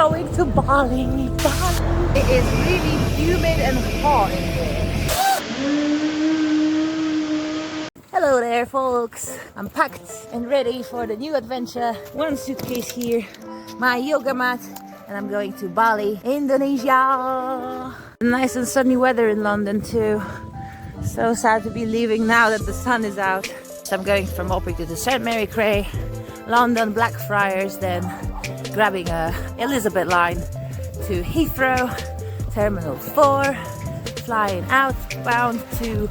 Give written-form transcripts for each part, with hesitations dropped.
going to Bali. Bali. It is really humid and hot in here. Hello there, folks. I'm packed and ready for the new adventure. One suitcase here, my yoga mat, and I'm going to Bali, Indonesia. Nice and sunny weather in London too. So sad to be leaving now that the sun is out. So I'm going from Opry to St Mary Cray, London Blackfriars, then grabbing a Elizabeth line to Heathrow, Terminal 4, flying outbound to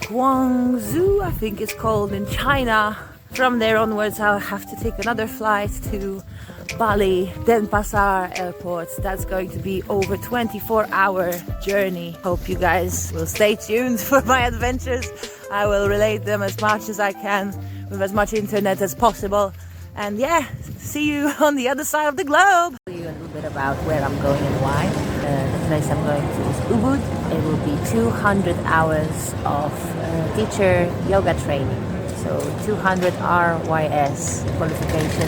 Guangzhou, I think it's called, in China. From there onwards I'll have to take another flight to Bali, Denpasar airport. That's going to be over 24-hour journey. Hope you guys will stay tuned for my adventures. I will relate them as much as I can with as much internet as possible. And yeah, see you on the other side of the globe. Tell you a little bit about where I'm going and why. The place I'm going to is Ubud. It will be 200 hours of teacher yoga training. So 200 RYS qualification.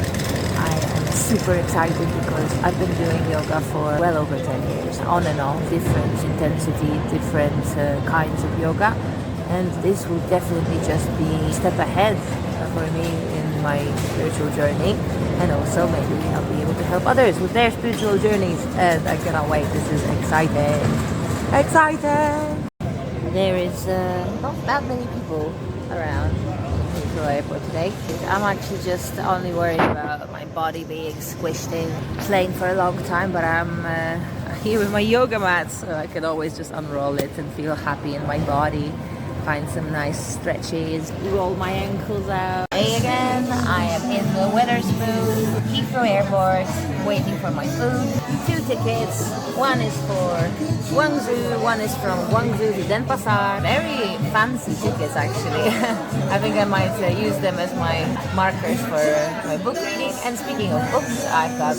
I am super excited because I've been doing yoga for well over 10 years, on and off, different intensity, different kinds of yoga. And this will definitely just be a step ahead for me in my spiritual journey. And also maybe I'll be able to help others with their spiritual journeys. And I cannot wait. This is exciting. Exciting! There is not that many people around Heathrow Airport today. I'm actually just only worried about my body being squished in plane for a long time, but I'm here with my yoga mat, so I can always just unroll it and feel happy in my body. Find some nice stretches, roll my ankles out. Hey again, I am in the Wetherspoon, Heathrow Airport, waiting for my food. 2 tickets, one is for Guangzhou, one is from Guangzhou to Denpasar. Very fancy tickets actually. I think I might use them as my markers for my book reading. And speaking of books, I've got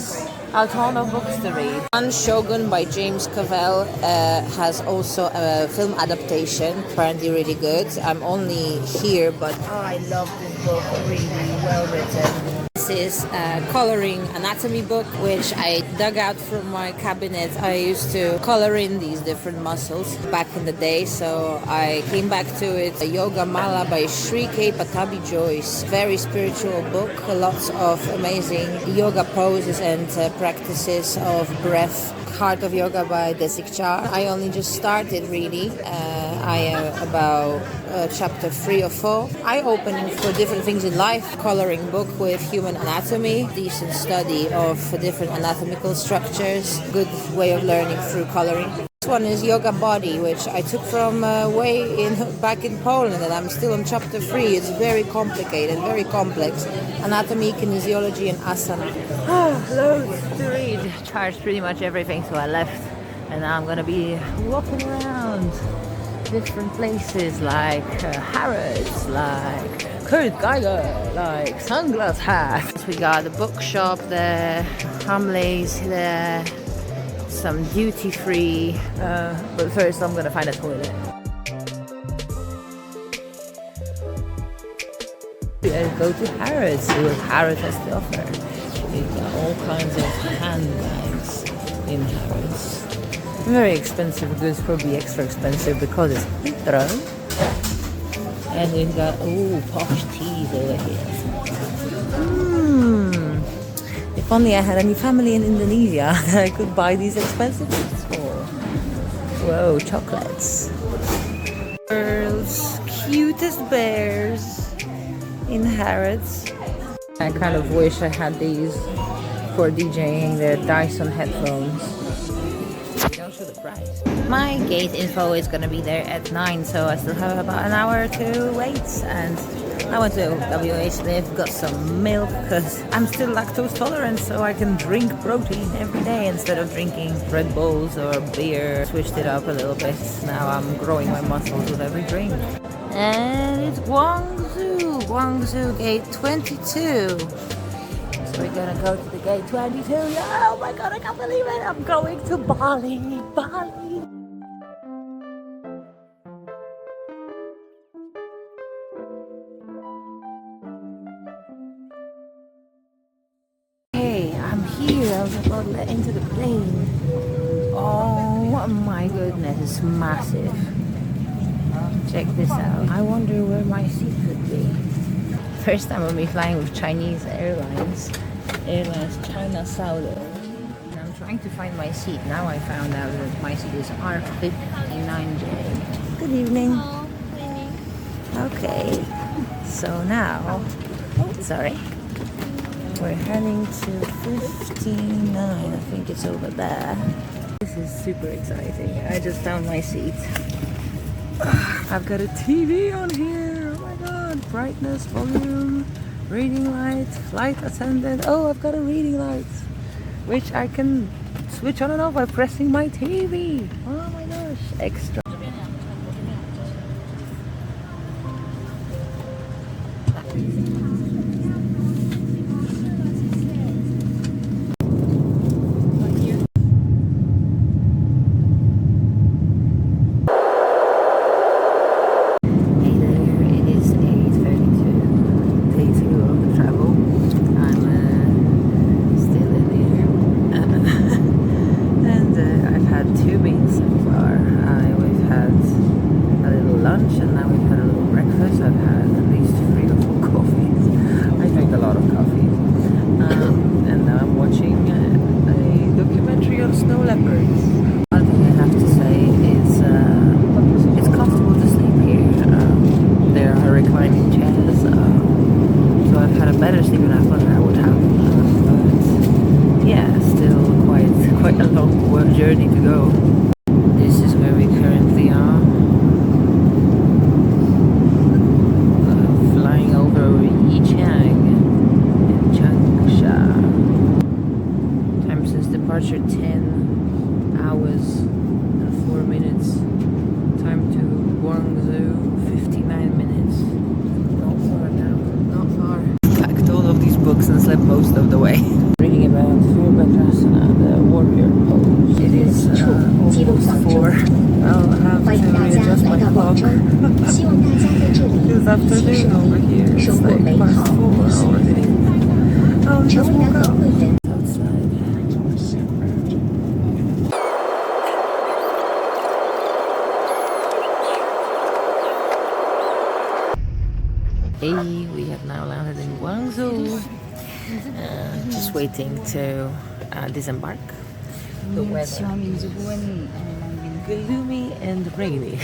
a ton of books to read. One Shogun by James Cavell has also a film adaptation, apparently really good. I'm only here, but I love this book, really well written. This is a coloring anatomy book, which I dug out from my cabinet. I used to color in these different muscles back in the day, so I came back to it. Yoga Mala by Sri K. Patabi Joyce. Very spiritual book, lots of amazing yoga poses and practices of breath. Heart of Yoga by Desik Char. I only just started really. I am about chapter 3 or 4. Eye-opening for different things in life. Coloring book with human anatomy. Decent study of different anatomical structures. Good way of learning through coloring. This one is Yoga Body, which I took from back in Poland, and I'm still on chapter 3. It's very complicated, very complex. Anatomy, kinesiology, and asana. Loads to read. Charged pretty much everything, so I left. And now I'm gonna be walking around different places like Harrods, like Kurt Geiger, like Sunglass Hats. We got a bookshop there, Hamleys there, some duty-free, but first I'm gonna find a toilet. And go to Harrods, see what Harrods has to offer. We've got all kinds of handbags in Harrods. Very expensive goods, probably extra expensive because it's Heathrow. And we've got, posh teas over here. If only I had any family in Indonesia that I could buy these expensive things for. Whoa, chocolates. World's cutest bears in Harrods. I kind of wish I had these for DJing, the Dyson headphones. Don't show the price. My gate info is gonna be there at 9, so I still have about an hour to wait. And I went to WH Live, got some milk because I'm still lactose tolerant, so I can drink protein every day instead of drinking Red Bulls or beer. Switched it up a little bit. Now I'm growing my muscles with every drink. And it's Guangzhou gate 22. So we're gonna go to the gate 22. Oh my god, I can't believe it! I'm going to Bali, Bali. Hey, I'm here. else I got let into the plane. Oh my goodness, it's massive. Check this out. I wonder where my seat could be. First time I'll be flying with Chinese Airlines. China Southern. I'm trying to find my seat. Now I found out that my seat is R59J. Good evening. Hello, evening. Okay. So now, sorry. We're heading to 59. I think it's over there. This is super exciting. I just found my seat. I've got a TV on here. Oh my god. Brightness, volume, reading light, flight attendant. Oh, I've got a reading light, which I can switch on and off by pressing my TV. Oh my gosh. Extra. Journey to go. This is where we currently are. Flying over Yichang and Changsha. Time since departure 10 hours and 4 minutes. Time to Guangzhou 59 minutes. Not far now, not far. Packed all of these books and slept most of the way. Reading about Virabhadrasana, the warrior pose. It is almost 4. I'll have to readjust my clock. It's afternoon over here. It's like past 4 already. Oh, just woke up. Outside. Hey, we have now landed in Guangzhou. Just waiting to disembark. The weather gloomy and rainy.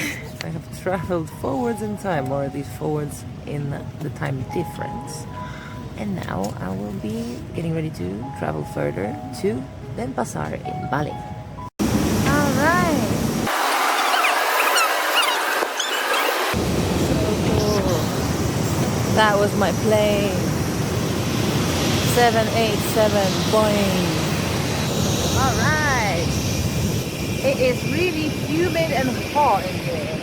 I have traveled forwards in time, or at least forwards in the time difference. And now I will be getting ready to travel further to Denpasar in Bali. Alright! So cool. That was my plane. 787 Boeing. Alright. It is really humid and hot in here.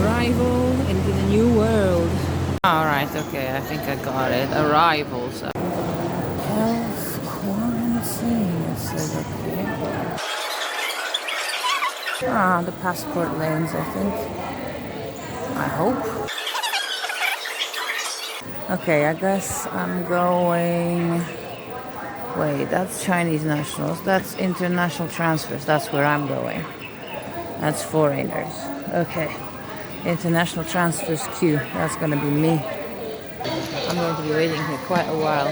Arrival into the new world. Alright, okay, I think I got it. Arrivals. Health quarantine, it says up here. Ah, the passport lanes, I think. I hope. Okay, I guess I'm going... Wait, that's Chinese nationals. That's international transfers. That's where I'm going. That's foreigners. Okay. International transfers queue. That's going to be me. I'm going to be waiting here quite a while.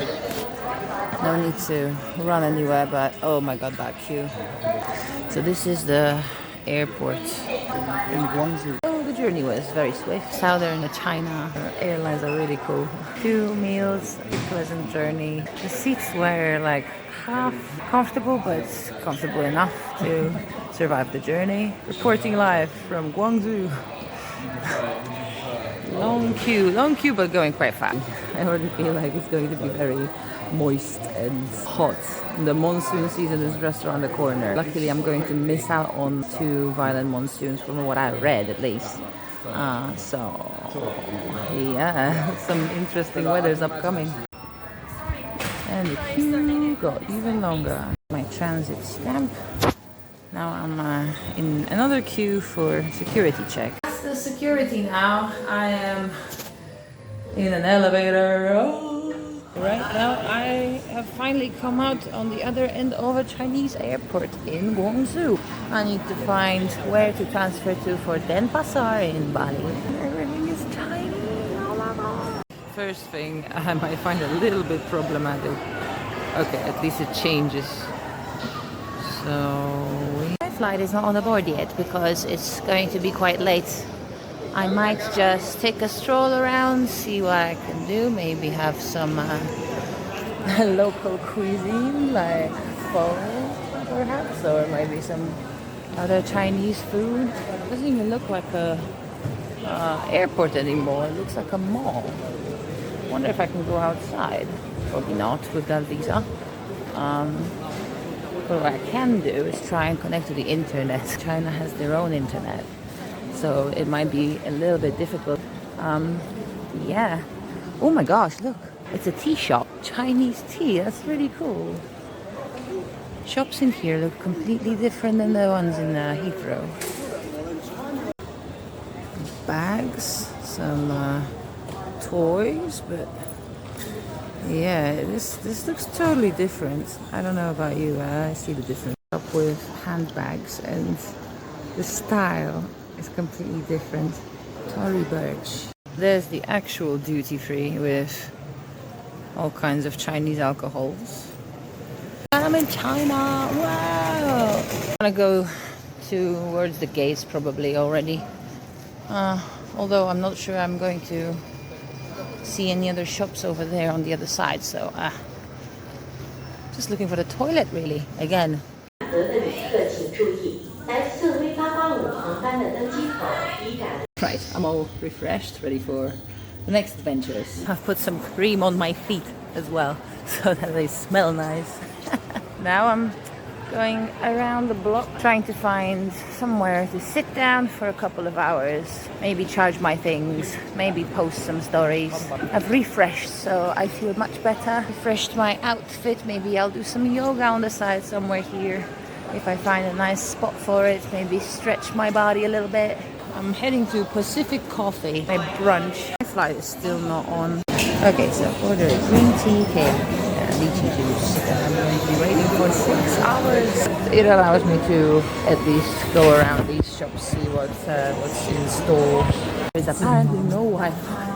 No need to run anywhere, but oh my god, that queue. So this is the airport in Guangzhou. The journey was very swift. Southern China Airlines are really cool. 2 meals, pleasant journey. The seats were like half comfortable, but comfortable enough to survive the journey. Reporting live from Guangzhou. Long queue, but going quite fast. I already feel like it's going to be very moist and hot. The monsoon season is just around the corner. Luckily, I'm going to miss out on 2 violent monsoons from what I read, at least. So, yeah, some interesting weather's upcoming. And the queue got even longer. My transit stamp. Now I'm in another queue for security check. That's the security now. I am in an elevator. Oh. Right now I have finally come out on the other end of a Chinese airport in Guangzhou. I need to find where to transfer to for Denpasar in Bali. Everything is tiny. Oh my God. First thing I might find a little bit problematic. Okay, at least it changes. So my flight is not on the board yet because it's going to be quite late. I might just take a stroll around, see what I can do, maybe have some local cuisine like pho perhaps, or maybe some other Chinese food. It doesn't even look like a airport anymore, it looks like a mall. I wonder if I can go outside. Probably not with that visa. But what I can do is try and connect to the internet. China has their own internet, so it might be a little bit difficult. Yeah. Oh my gosh, look. It's a tea shop. Chinese tea. That's really cool. Shops in here look completely different than the ones in Heathrow. Bags. Some toys, but yeah, this looks totally different. I don't know about you, I see the difference. Up with handbags, and the style is completely different. Tory Burch. There's the actual duty free with all kinds of Chinese alcohols. I'm in China. Wow! I'm gonna go towards the gates probably already. Although I'm not sure I'm going to see any other shops over there on the other side, so just looking for the toilet really again. Right, I'm all refreshed, ready for the next adventures. I've put some cream on my feet as well so that they smell nice. Now I'm going around the block trying to find somewhere to sit down for a couple of hours, maybe charge my things, maybe post some stories. I've refreshed, so I feel much better. Refreshed my outfit, maybe I'll do some yoga on the side somewhere here if I find a nice spot for it, maybe stretch my body a little bit. I'm heading to Pacific Coffee, my brunch. My flight is still not on. Okay, so order green tea, cake, lychee juice. I'm going to be waiting for 6 hours. It allows me to at least go around these shops, see what's in store. There's apparently no Wi-Fi,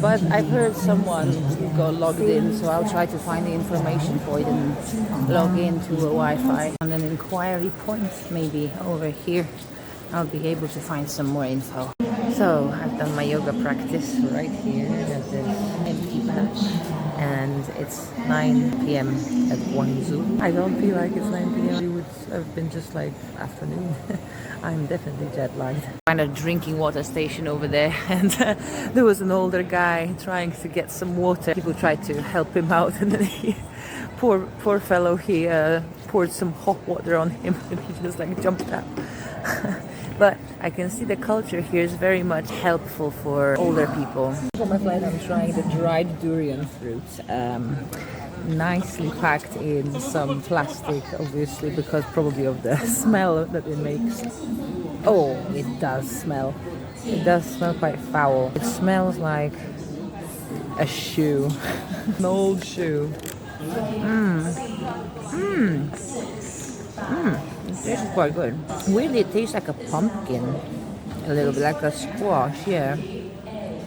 but I've heard someone got logged in, so I'll try to find the information point and log into a Wi-Fi. And an inquiry point maybe over here. I'll be able to find some more info. So I've done my yoga practice right here at this empty patch, and it's 9 p.m. at Guangzhou. I don't feel like it's 9 p.m. It would have been just like afternoon. I'm definitely jet lagged. Find a drinking water station over there, and there was an older guy trying to get some water. People tried to help him out, and then he, poor fellow, he poured some hot water on him, and he just like jumped out. But I can see the culture here is very much helpful for older people. For my flight, I'm trying the dried durian fruit. Nicely packed in some plastic, obviously, because probably of the smell that it makes. Oh, it does smell. It does smell quite foul. It smells like a shoe. An old shoe. It tastes quite good. Weirdly, it tastes like a pumpkin. A little bit like a squash, yeah.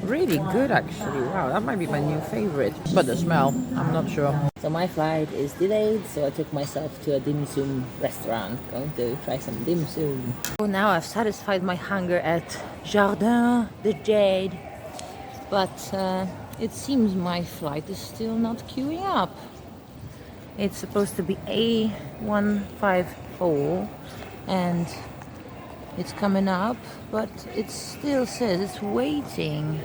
Really good actually. Wow, that might be my new favorite. But the smell, I'm not sure. So my flight is delayed, so I took myself to a dim sum restaurant. Going to try some dim sum. So now I've satisfied my hunger at Jardin de Jade. But it seems my flight is still not queuing up. It's supposed to be A154 and it's coming up, but it still says it's waiting.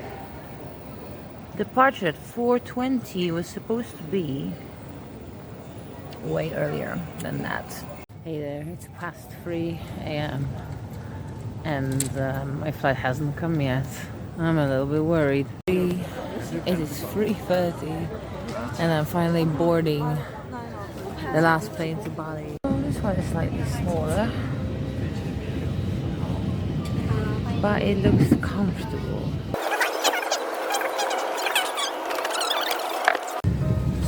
Departure at 4:20 was supposed to be way earlier than that. Hey there, it's past 3 a.m. and my flight hasn't come yet. I'm a little bit worried. It is 3:30 and I'm finally boarding the last plane to Bali. Oh, this one is slightly smaller, but it looks comfortable.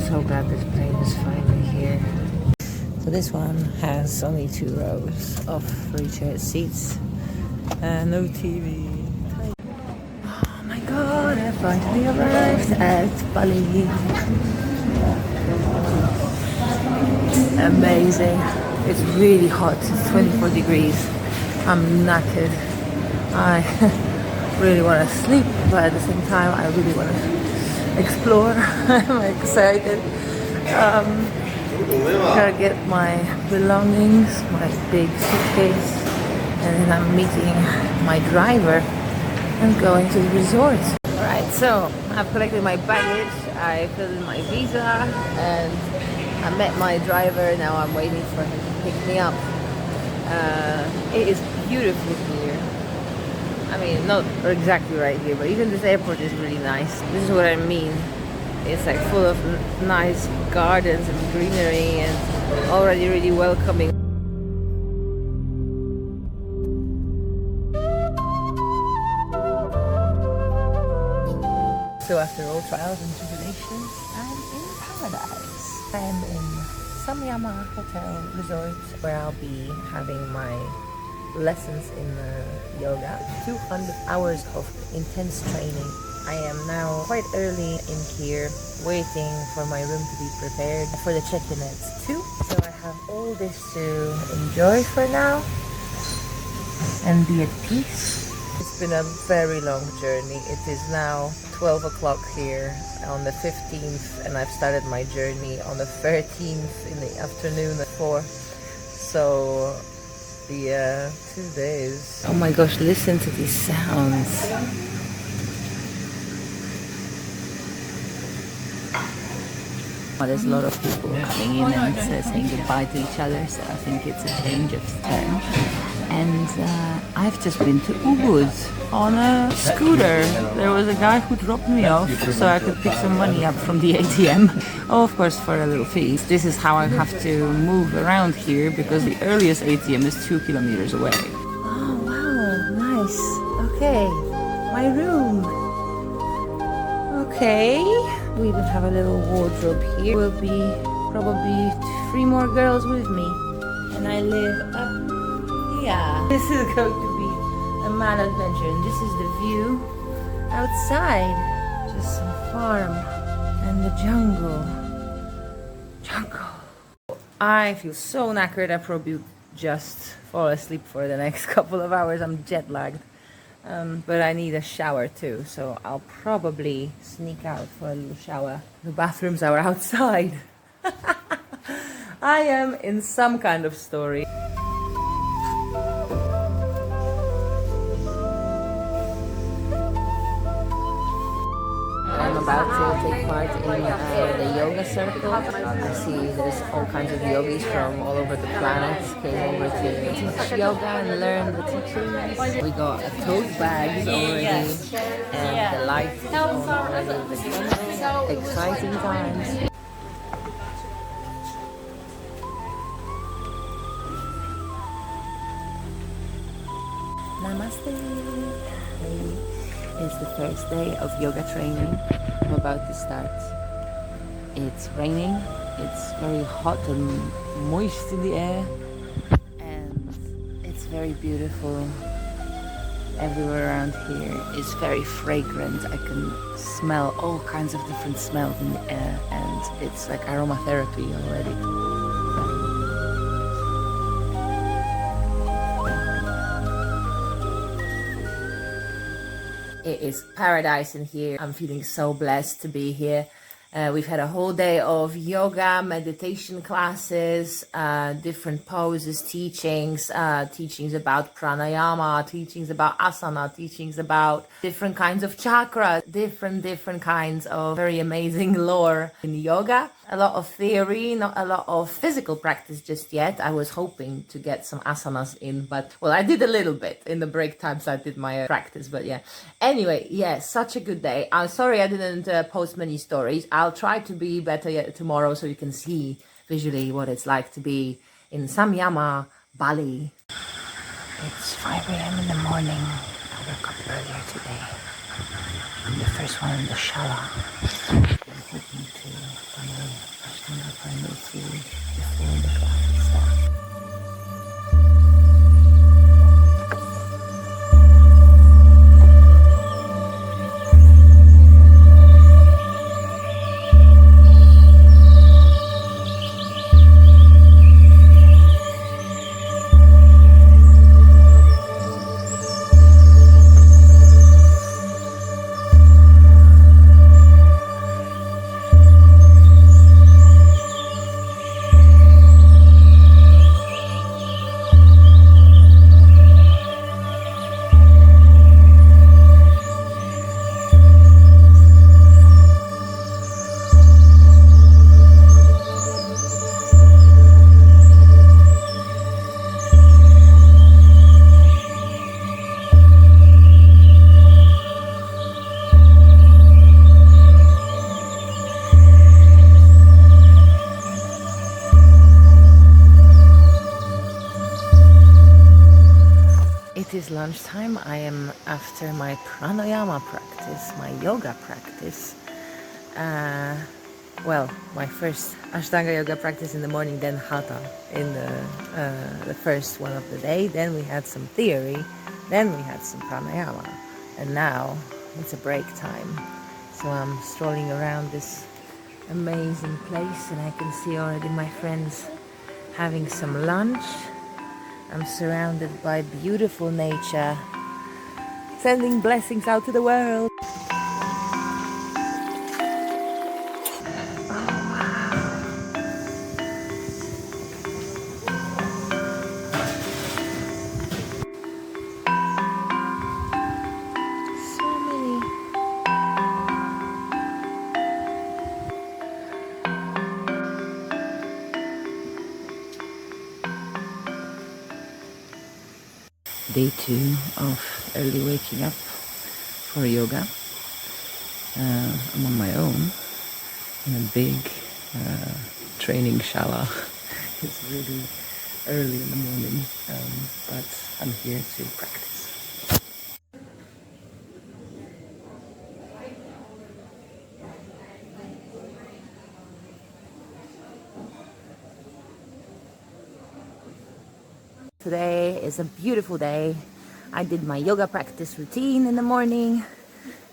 so glad this plane is finally here. So this one has only 2 rows of free chair seats and no TV. Oh my god, I finally arrived at Bali. Amazing. It's really hot, it's 24 degrees. I'm knackered. I really want to sleep, but at the same time I really want to explore. I'm excited. Gotta get my belongings, my big suitcase, and then I'm meeting my driver and going to the resort. Alright, so I've collected my baggage, I filled in my visa, and I met my driver. Now I'm waiting for him to pick me up. It is beautiful here. I mean, not exactly right here, but even this airport is really nice. This is what I mean. It's like full of nice gardens and greenery and already really welcoming. So after all trials and tribulations, I'm in paradise. I am in Samyama Hotel Resort, where I'll be having my lessons in yoga. 200 hours of intense training. I am now quite early in here, waiting for my room to be prepared for the check-in at 2. So I have all this to enjoy for now and be at peace. It's been a very long journey. It is now 12 o'clock here on the 15th, and I've started my journey on the 13th in the afternoon at 4. So yeah, 2 days. Oh my gosh, listen to these sounds. Well, there's a lot of people coming in and saying goodbye to each other, so I think it's a change of turn. And I've just been to Ubud on a scooter. There was a guy who dropped me off so I could pick some money up from the ATM. Oh, of course, for a little fee. This is how I have to move around here because the earliest ATM is 2 kilometers away. Oh, wow, nice. Okay, my room. Okay, we even have a little wardrobe here. Will be probably 3 more girls with me. And I live up here. This is going to be a mad adventure, and this is the view outside. Just some farm and the jungle. I feel so knackered. I probably just fall asleep for the next couple of hours. I'm jet lagged. But I need a shower too, so I'll probably sneak out for a little shower. The bathrooms are outside. I am in some kind of story. I'm about to take part in the yoga circle. I see there's all kinds of yogis from all over the planet came over to teach yoga and learn the teachings. We got a tote bags already and the lights is on already. Exciting times. Namaste. It's the first day of yoga training. I'm about to start. It's raining, it's very hot and moist in the air, and it's very beautiful. Everywhere around here is very fragrant. I can smell all kinds of different smells in the air, and it's like aromatherapy already. It is paradise in here. I'm feeling so blessed to be here. We've had a whole day of yoga, meditation classes, different poses, teachings about pranayama, teachings about asana, teachings about different kinds of chakras, different kinds of very amazing lore in yoga. A lot of theory, not a lot of physical practice just yet. I was hoping to get some asanas in, but well, I did a little bit in the break times. I did my practice, but yeah. Anyway, yeah, such a good day. I'm sorry I didn't post many stories. I'll try to be better yet tomorrow so you can see visually what it's like to be in Samyama, Bali. It's 5 a.m. in the morning. I woke up earlier today. I'm the first one in the shower. I'm hoping to finally is lunchtime. I am after my pranayama practice, my yoga practice. Well, my first Ashtanga yoga practice in the morning, then Hatha in the first one of the day. Then we had some theory, then we had some pranayama, and now it's a break time. So I'm strolling around this amazing place, and I can see already my friends having some lunch. I'm surrounded by beautiful nature, sending blessings out to the world. So many. Day 2 of early waking up for yoga. I'm on my own in a big training shala. It's really early in the morning, but I'm here to practice. Today is a beautiful day. I did my yoga practice routine in the morning,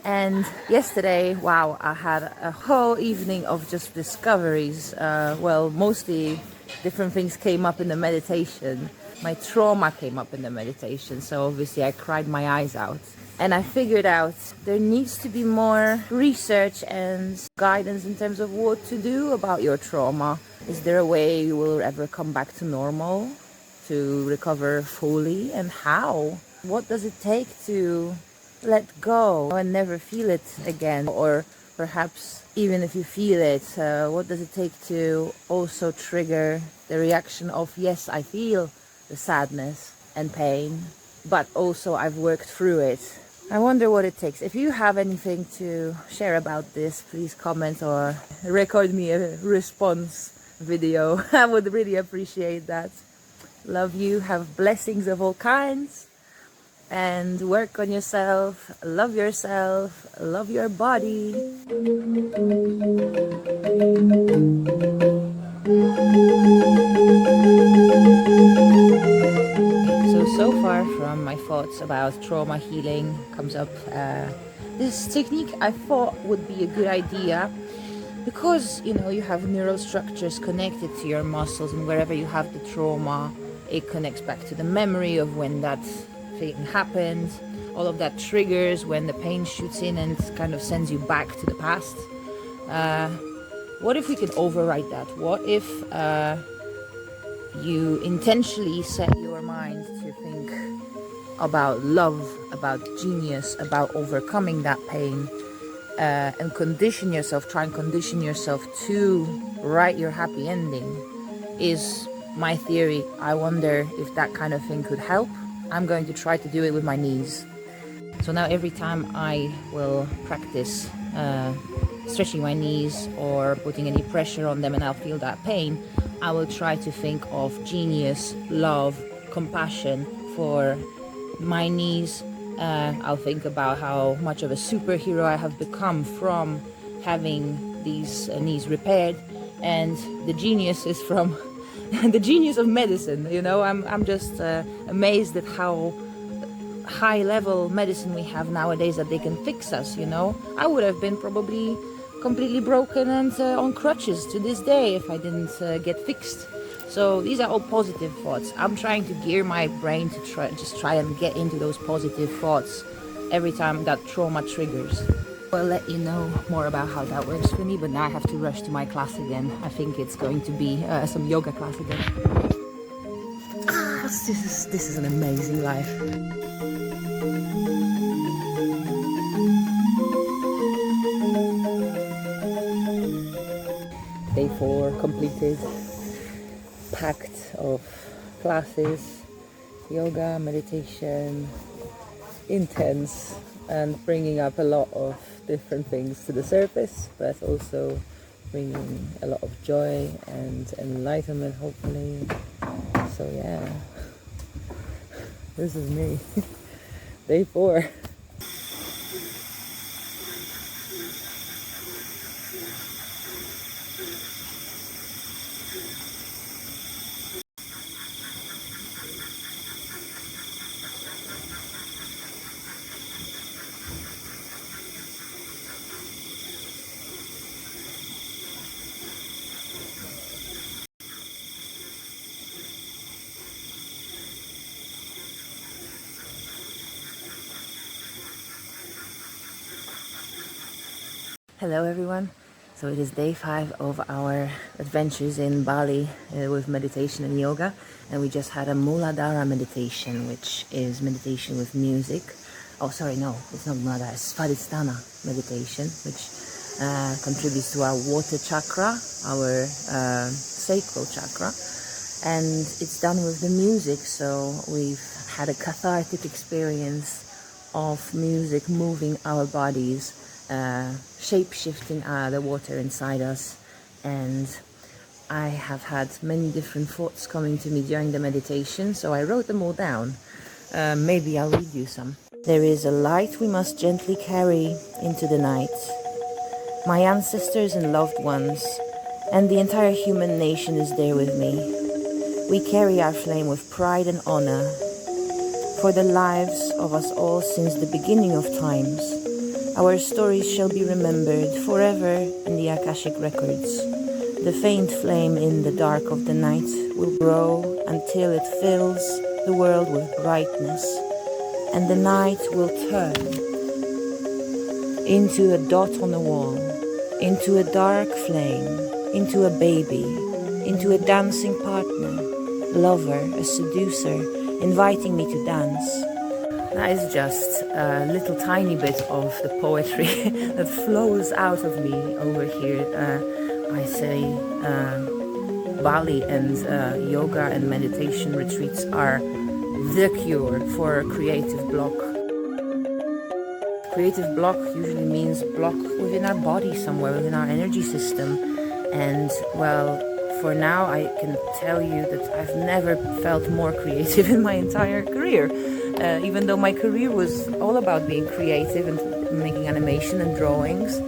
and yesterday, wow, I had a whole evening of just discoveries. Well, mostly different things came up in the meditation. My trauma came up in the meditation, so obviously I cried my eyes out. And I figured out there needs to be more research and guidance in terms of what to do about your trauma. Is there a way you will ever come back to normal? To recover fully, and how? What does it take to let go and never feel it again? Or perhaps even if you feel it, what does it take to also trigger the reaction of, yes, I feel the sadness and pain, but also I've worked through it. I wonder what it takes. If you have anything to share about this, please comment or record me a response video. I would really appreciate that. Love you, have blessings of all kinds, and work on yourself, love your body. So far from my thoughts about trauma healing comes up this technique I thought would be a good idea, because you know you have neural structures connected to your muscles, and wherever you have the trauma, it connects back to the memory of when that thing happened. All of that triggers when the pain shoots in and kind of sends you back to the past. What if we could override that? What if you intentionally set your mind to think about love, about genius, about overcoming that pain, and try and condition yourself to write your happy ending? Is my theory. I wonder if that kind of thing could help. I'm going to try to do it with my knees. So now every time I will practice stretching my knees or putting any pressure on them and I'll feel that pain, I will try to think of genius, love, compassion for my knees. I'll think about how much of a superhero I have become from having these knees repaired, and the genius is from the genius of medicine. You know, I'm just amazed at how high level medicine we have nowadays, that they can fix us. You know, I would have been probably completely broken and on crutches to this day if I didn't get fixed. So these are all positive thoughts. I'm trying to gear my brain to try and get into those positive thoughts every time that trauma triggers. I'll let you know more about how that works for me, but now I have to rush to my class again. I think it's going to be some yoga class again. This is an amazing life. Day 4 completed, packed of classes, yoga, meditation, intense, and bringing up a lot of different things to the surface, but also bringing a lot of joy and enlightenment, hopefully. So yeah, This is me. Day 4. Hello everyone. So it is day 5 of our adventures in Bali with meditation and yoga, and we just had a Muladhara meditation, which is meditation with music. Oh sorry, no, it's not Muladhara, it's Svadhisthana meditation, which contributes to our water chakra, our sacral chakra, and it's done with the music. So we've had a cathartic experience of music moving our bodies, shape-shifting the water inside us. And I have had many different thoughts coming to me during the meditation, so I wrote them all down. Maybe I'll read you some. There is a light we must gently carry into the night. My ancestors and loved ones, and the entire human nation is there with me. We carry our flame with pride and honor for the lives of us all since the beginning of times. Our stories shall be remembered forever in the Akashic records. The faint flame in the dark of the night will grow until it fills the world with brightness, and the night will turn into a dot on the wall, into a dark flame, into a baby, into a dancing partner, lover, a seducer, inviting me to dance. That is just a little tiny bit of the poetry that flows out of me over here. I say Bali and yoga and meditation retreats are the cure for a creative block. Creative block usually means block within our body, somewhere within our energy system. And well, for now I can tell you that I've never felt more creative in my entire career. Even though my career was all about being creative and making animation and drawings,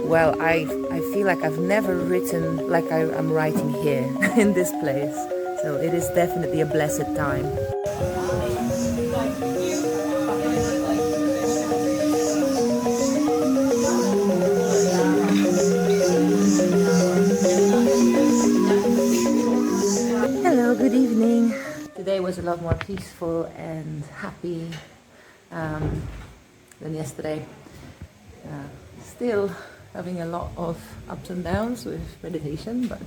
well, I feel like I've never written like I'm writing here in this place. So it is definitely a blessed time. Hello, good evening. Today was a lot more peaceful and happy than yesterday. Still having a lot of ups and downs with meditation, but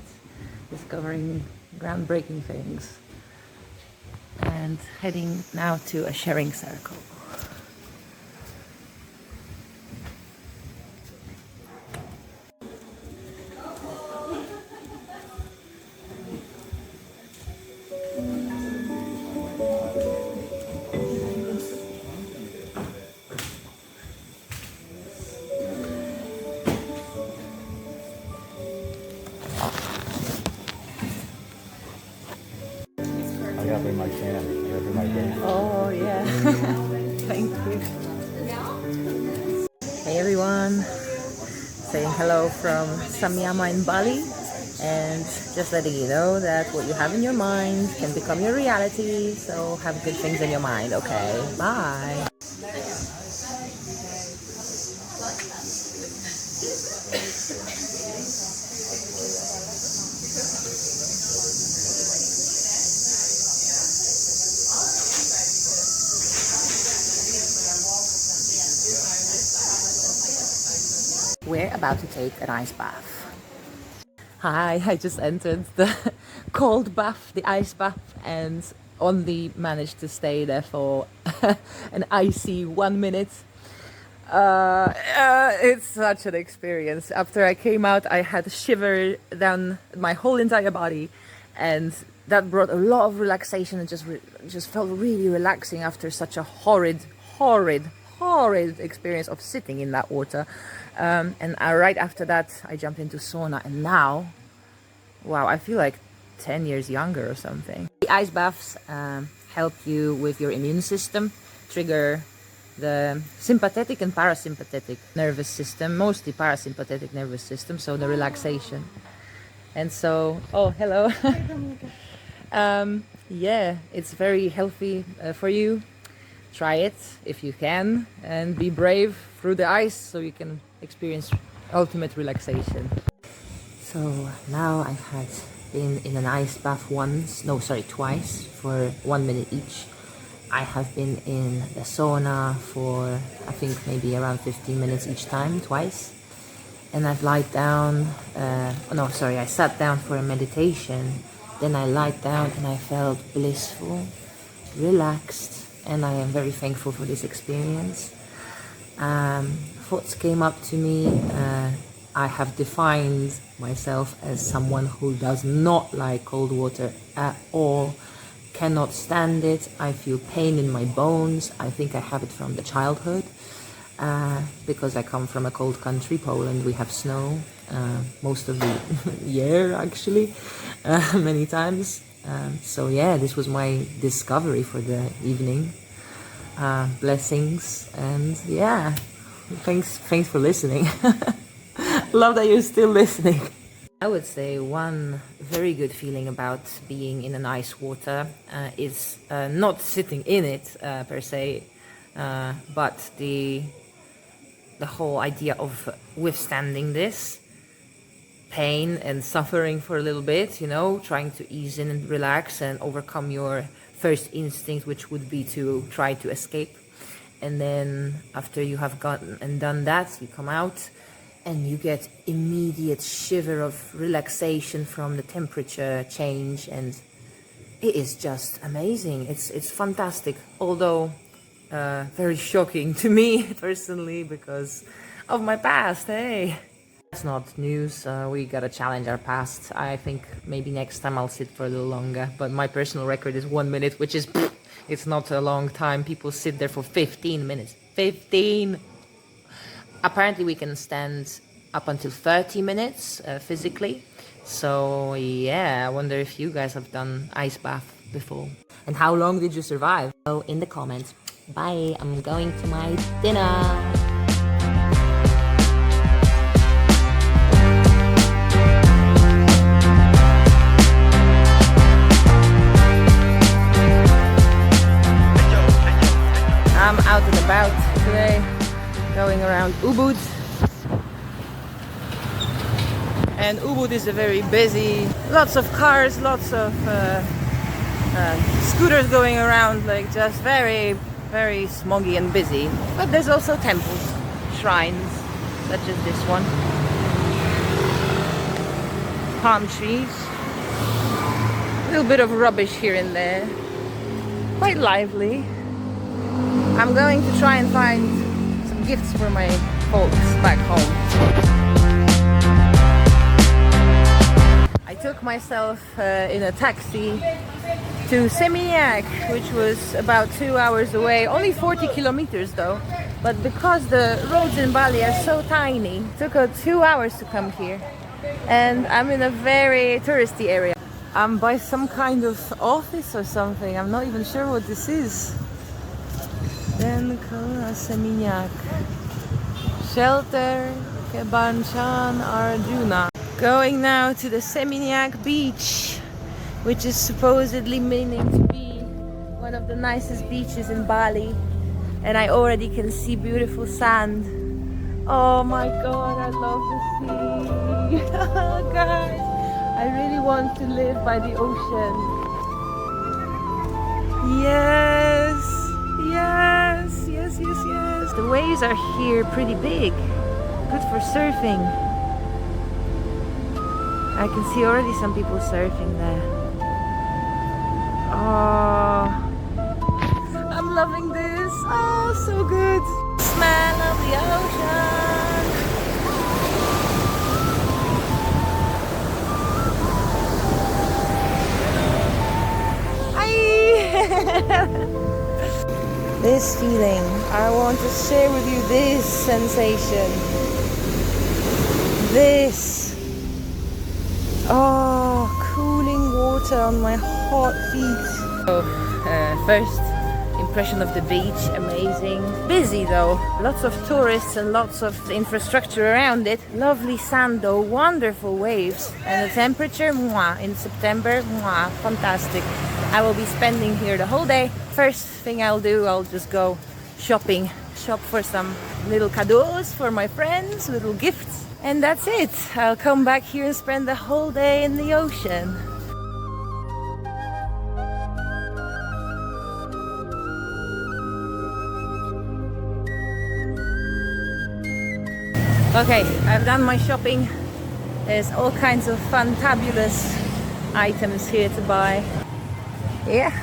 discovering groundbreaking things. And heading now to a sharing circle. I gotta bring my can. I gotta bring my can. Oh yeah, thank you. Hey everyone, saying hello from Samyama in Bali, and just letting you know that what you have in your mind can become your reality, so have good things in your mind, okay? Bye. We're about to take an ice bath. Hi, I just entered the cold bath, the ice bath, and only managed to stay there for an icy 1 minute. It's such an experience. After I came out, I had a shiver down my whole entire body, and that brought a lot of relaxation and just felt really relaxing after such a horrid experience of sitting in that water. And right after that, I jumped into sauna, and now, wow, I feel like 10 years younger or something. The ice baths help you with your immune system, trigger the sympathetic and parasympathetic nervous system, mostly parasympathetic nervous system, so the relaxation. And so, oh, hello. Yeah, it's very healthy for you. Try it if you can, and be brave through the ice so you can experience ultimate relaxation. So now I had been in an ice bath twice for 1 minute each. I have been in the sauna for I think maybe around 15 minutes each time, twice. And I've lied down, I sat down for a meditation. Then I lied down and I felt blissful, relaxed, and I am very thankful for this experience. Thoughts came up to me. I have defined myself as someone who does not like cold water at all, cannot stand it. I feel pain in my bones. I think I have it from the childhood because I come from a cold country, Poland. We have snow most of the year, actually, many times. So yeah, this was my discovery for the evening. Blessings, and yeah, thanks for listening. Love that you're still listening. I would say one very good feeling about being in an ice water is not sitting in it per se, but the whole idea of withstanding this pain and suffering for a little bit, you know, trying to ease in and relax and overcome your first instinct, which would be to try to escape. And then after you have gotten and done that, you come out and you get immediate shiver of relaxation from the temperature change, and it is just amazing. It's fantastic, although very shocking to me personally because of my past. Hey, that's not news. We gotta challenge our past. I think maybe next time I'll sit for a little longer, but my personal record is 1 minute, which is it's not a long time. People sit there for 15 minutes. 15. Apparently we can stand up until 30 minutes physically. So yeah, I wonder if you guys have done ice bath before. And how long did you survive? Oh, in the comments. Bye, I'm going to my dinner. I'm out and about today, going around Ubud. And Ubud is a very busy, lots of cars, lots of scooters going around, like just very, very smoggy and busy. But there's also temples, shrines, such as this one. Palm trees. A little bit of rubbish here and there. Quite lively. I'm going to try and find some gifts for my folks back home. I took myself in a taxi to Seminyak, which was about 2 hours away, only 40 kilometers though. But because the roads in Bali are so tiny, it took 2 hours to come here. And I'm in a very touristy area. I'm by some kind of office or something. I'm not even sure what this is. Then Seminyak. Shelter Kebanchan Arjuna. Going now to the Seminyak beach, which is supposedly meaning to be one of the nicest beaches in Bali. And I already can see beautiful sand. Oh my god, I love the sea. Guys, I really want to live by the ocean. Yes. Yes, yes, yes, yes. The waves are here pretty big. Good for surfing. I can see already some people surfing there. Oh, I'm loving this. Oh, so good. Smell of the ocean. Hi. This feeling, I want to share with you this sensation. This. Oh, cooling water on my hot feet. So, first impression of the beach, amazing. Busy though, lots of tourists and lots of infrastructure around it. Lovely sand though, wonderful waves. And the temperature, mwah, in September, mwah, fantastic. I will be spending here the whole day. First thing I'll do, I'll just go shopping. Shop for some little cadeaux for my friends, little gifts. And that's it. I'll come back here and spend the whole day in the ocean. Okay, I've done my shopping. There's all kinds of fantabulous items here to buy. Yeah,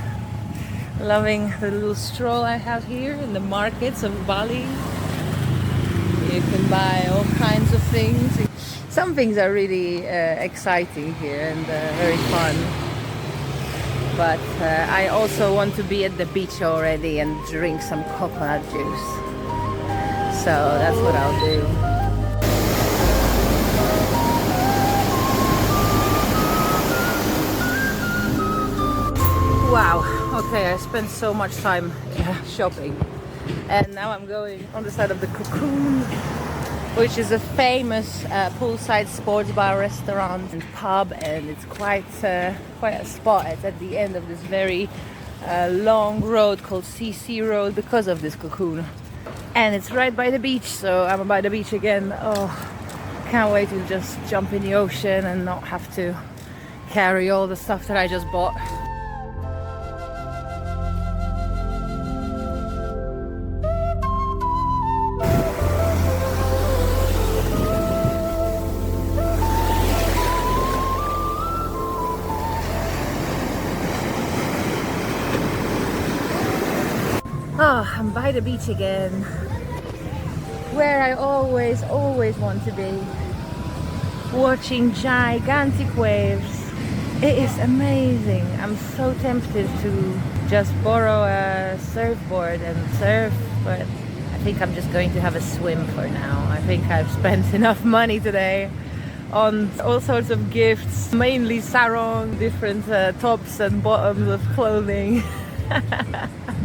loving the little stroll I have here in the markets of Bali. You can buy all kinds of things. Some things are really exciting here and very fun. But I also want to be at the beach already and drink some coconut juice. So that's what I'll do. Wow, okay, I spent so much time shopping, and now I'm going on the side of the Cocoon, which is a famous poolside sports bar, restaurant and pub, and it's quite a spot. It's at the end of this very long road called CC Road because of this Cocoon, and it's right by the beach, so I'm by the beach again. Oh, can't wait to just jump in the ocean and not have to carry all the stuff that I just bought. Oh, I'm by the beach again, where I always want to be, watching gigantic waves. It is amazing. I'm so tempted to just borrow a surfboard and surf, but I think I'm just going to have a swim for now. I think I've spent enough money today on all sorts of gifts, mainly sarong, different tops and bottoms of clothing.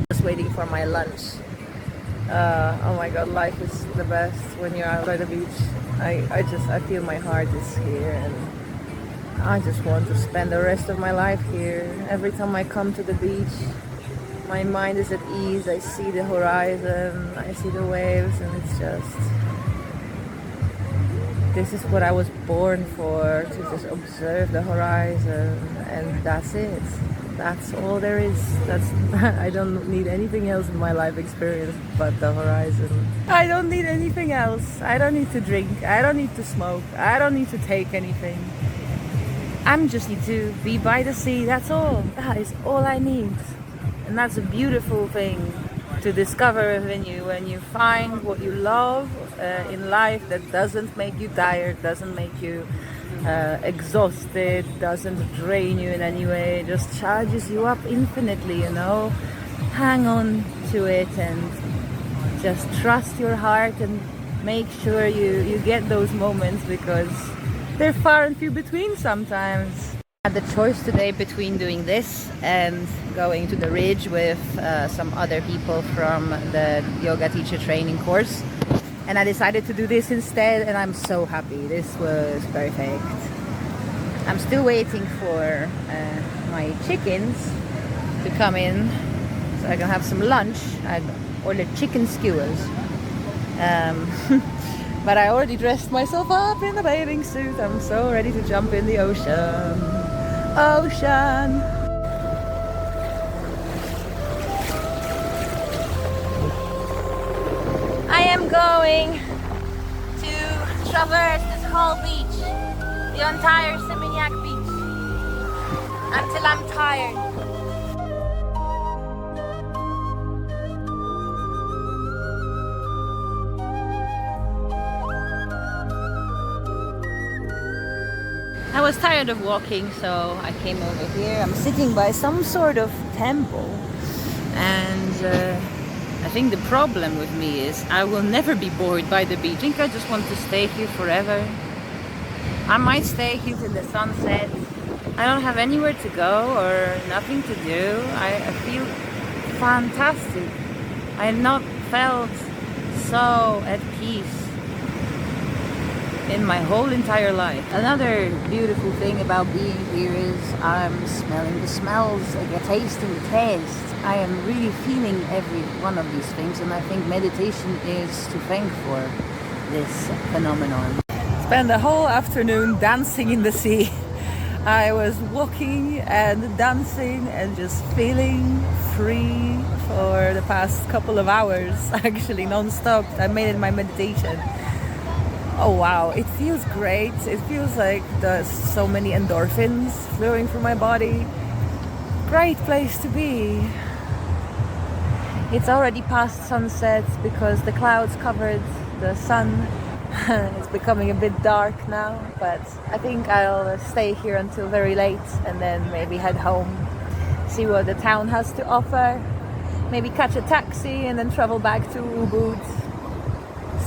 Just waiting for my lunch. Oh my god, life is the best when you're out by the beach. I feel my heart is here, and I just want to spend the rest of my life here. Every time I come to the beach, my mind is at ease. I see the horizon, I see the waves, and it's just, this is what I was born for, to just observe the horizon, and that's it. That's all there is. I don't need anything else in my life experience but the horizon. I don't need anything else. I don't need to drink. I don't need to smoke. I don't need to take anything. I just need to be by the sea. That's all. That is all I need. And that's a beautiful thing to discover when you find what you love in life that doesn't make you tired, doesn't make you exhausted, doesn't drain you in any way, just charges you up infinitely, you know. Hang on to it and just trust your heart and make sure you get those moments, because they're far and few between sometimes. I had the choice today between doing this and going to the ridge with some other people from the yoga teacher training course. And I decided to do this instead, and I'm so happy. This was perfect. I'm still waiting for my chickens to come in so I can have some lunch. I ordered chicken skewers. But I already dressed myself up in the bathing suit. I'm so ready to jump in the ocean. Ocean! I am going to traverse this whole beach, the entire Seminyak beach, until I'm tired. I was tired of walking, so I came over here. I'm sitting by some sort of temple, and I think the problem with me is I will never be bored by the beach. I think I just want to stay here forever. I might stay here till the sunset, I don't have anywhere to go or nothing to do. I feel fantastic. I have not felt so at peace in my whole entire life. Another beautiful thing about being here is I'm smelling the smells, I get tasting the taste. I am really feeling every one of these things, and I think meditation is to thank for this phenomenon. Spent the whole afternoon dancing in the sea. I was walking and dancing and just feeling free for the past couple of hours, actually non-stop. I made it my meditation. Oh wow, it feels great. It feels like there's so many endorphins flowing through my body. Great place to be. It's already past sunset because the clouds covered the sun. It's becoming a bit dark now, but I think I'll stay here until very late and then maybe head home, see what the town has to offer, maybe catch a taxi and then travel back to Ubud.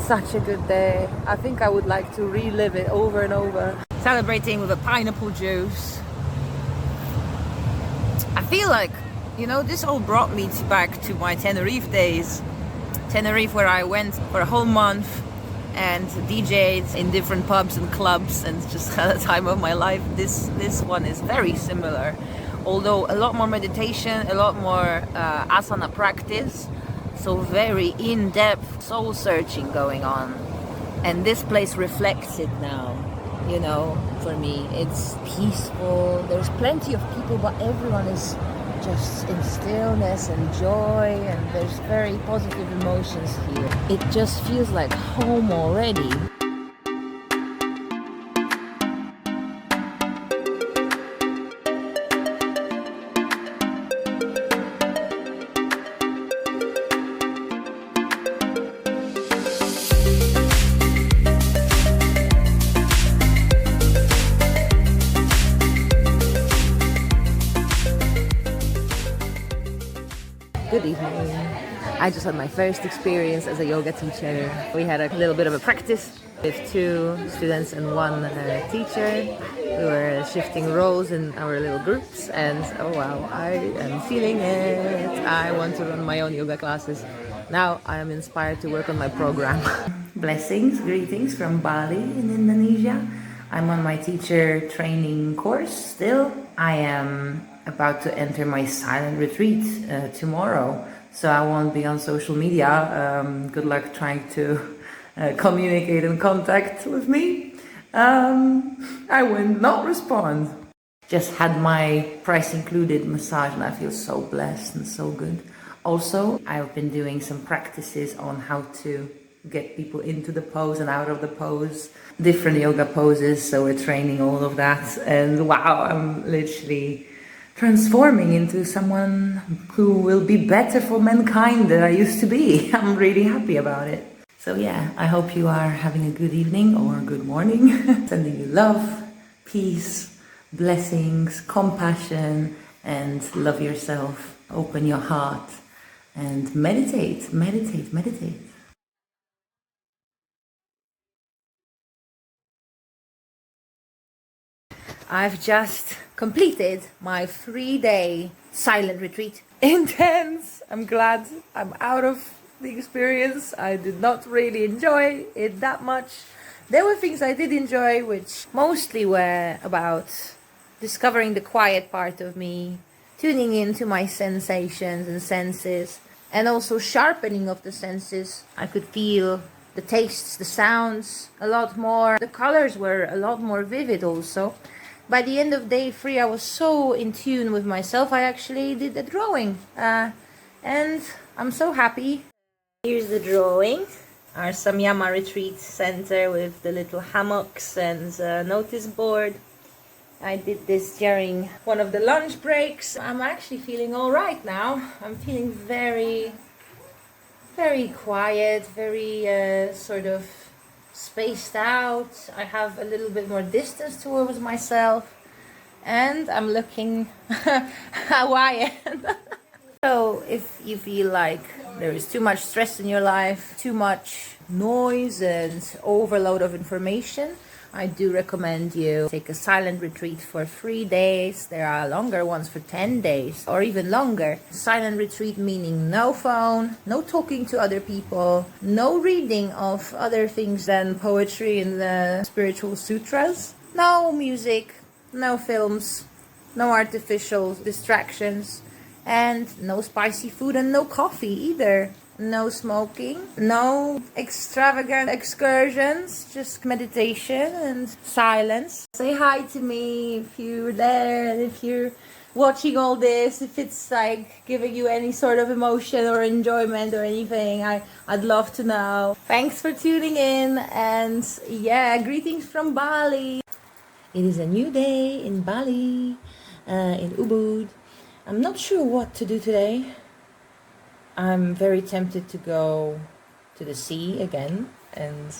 Such a good day. I think I would like to relive it over and over. Celebrating with a pineapple juice. I feel like, you know, this all brought me back to my Tenerife days. Tenerife, where I went for a whole month and DJed in different pubs and clubs and just had a time of my life. This one is very similar, although a lot more meditation, a lot more asana practice, so very in-depth soul searching going on, and this place reflects it now. You know, for me it's peaceful, there's plenty of people, but everyone is just in stillness and joy, and there's very positive emotions here. It just feels like home already. Good evening. I just had my first experience as a yoga teacher. We had a little bit of a practice with 2 students and 1 teacher. We were shifting roles in our little groups, and oh wow, I am feeling it. I want to run my own yoga classes. Now I am inspired to work on my program. Blessings, greetings from Bali in Indonesia. I'm on my teacher training course still. I am about to enter my silent retreat tomorrow, so I won't be on social media. Good luck trying to communicate and contact with me. I will not respond. Just had my price included massage and I feel so blessed and so good. Also, I've been doing some practices on how to get people into the pose and out of the pose, different yoga poses, so we're training all of that, and wow, I'm literally transforming into someone who will be better for mankind than I used to be. I'm really happy about it. So yeah, I hope you are having a good evening or a good morning. Sending you love, peace, blessings, compassion, and love yourself. Open your heart and meditate, meditate, meditate. I've just completed my 3-day silent retreat. Intense! I'm glad I'm out of the experience. I did not really enjoy it that much. There were things I did enjoy, which mostly were about discovering the quiet part of me, tuning into my sensations and senses, and also sharpening of the senses. I could feel the tastes, the sounds a lot more. The colors were a lot more vivid also. By the end of day 3, I was so in tune with myself, I actually did a drawing. And I'm so happy. Here's the drawing. Our Samyama Retreat Center with the little hammocks and notice board. I did this during one of the lunch breaks. I'm actually feeling all right now. I'm feeling very, very quiet, very sort of spaced out. I have a little bit more distance towards myself, and I'm looking Hawaiian. So if you feel like there is too much stress in your life, too much noise and overload of information, I do recommend you take a silent retreat for 3 days. There are longer ones for 10 days or even longer. Silent retreat meaning no phone, no talking to other people, no reading of other things than poetry and the spiritual sutras, no music, no films, no artificial distractions, and no spicy food and no coffee either. No smoking, no extravagant excursions, just meditation and silence. Say hi to me if you're there, and if you're watching all this, if it's like giving you any sort of emotion or enjoyment or anything, I'd love to know. Thanks for tuning in, and yeah, greetings from Bali. It is a new day in Bali, in Ubud. I'm not sure what to do today. I'm very tempted to go to the sea again and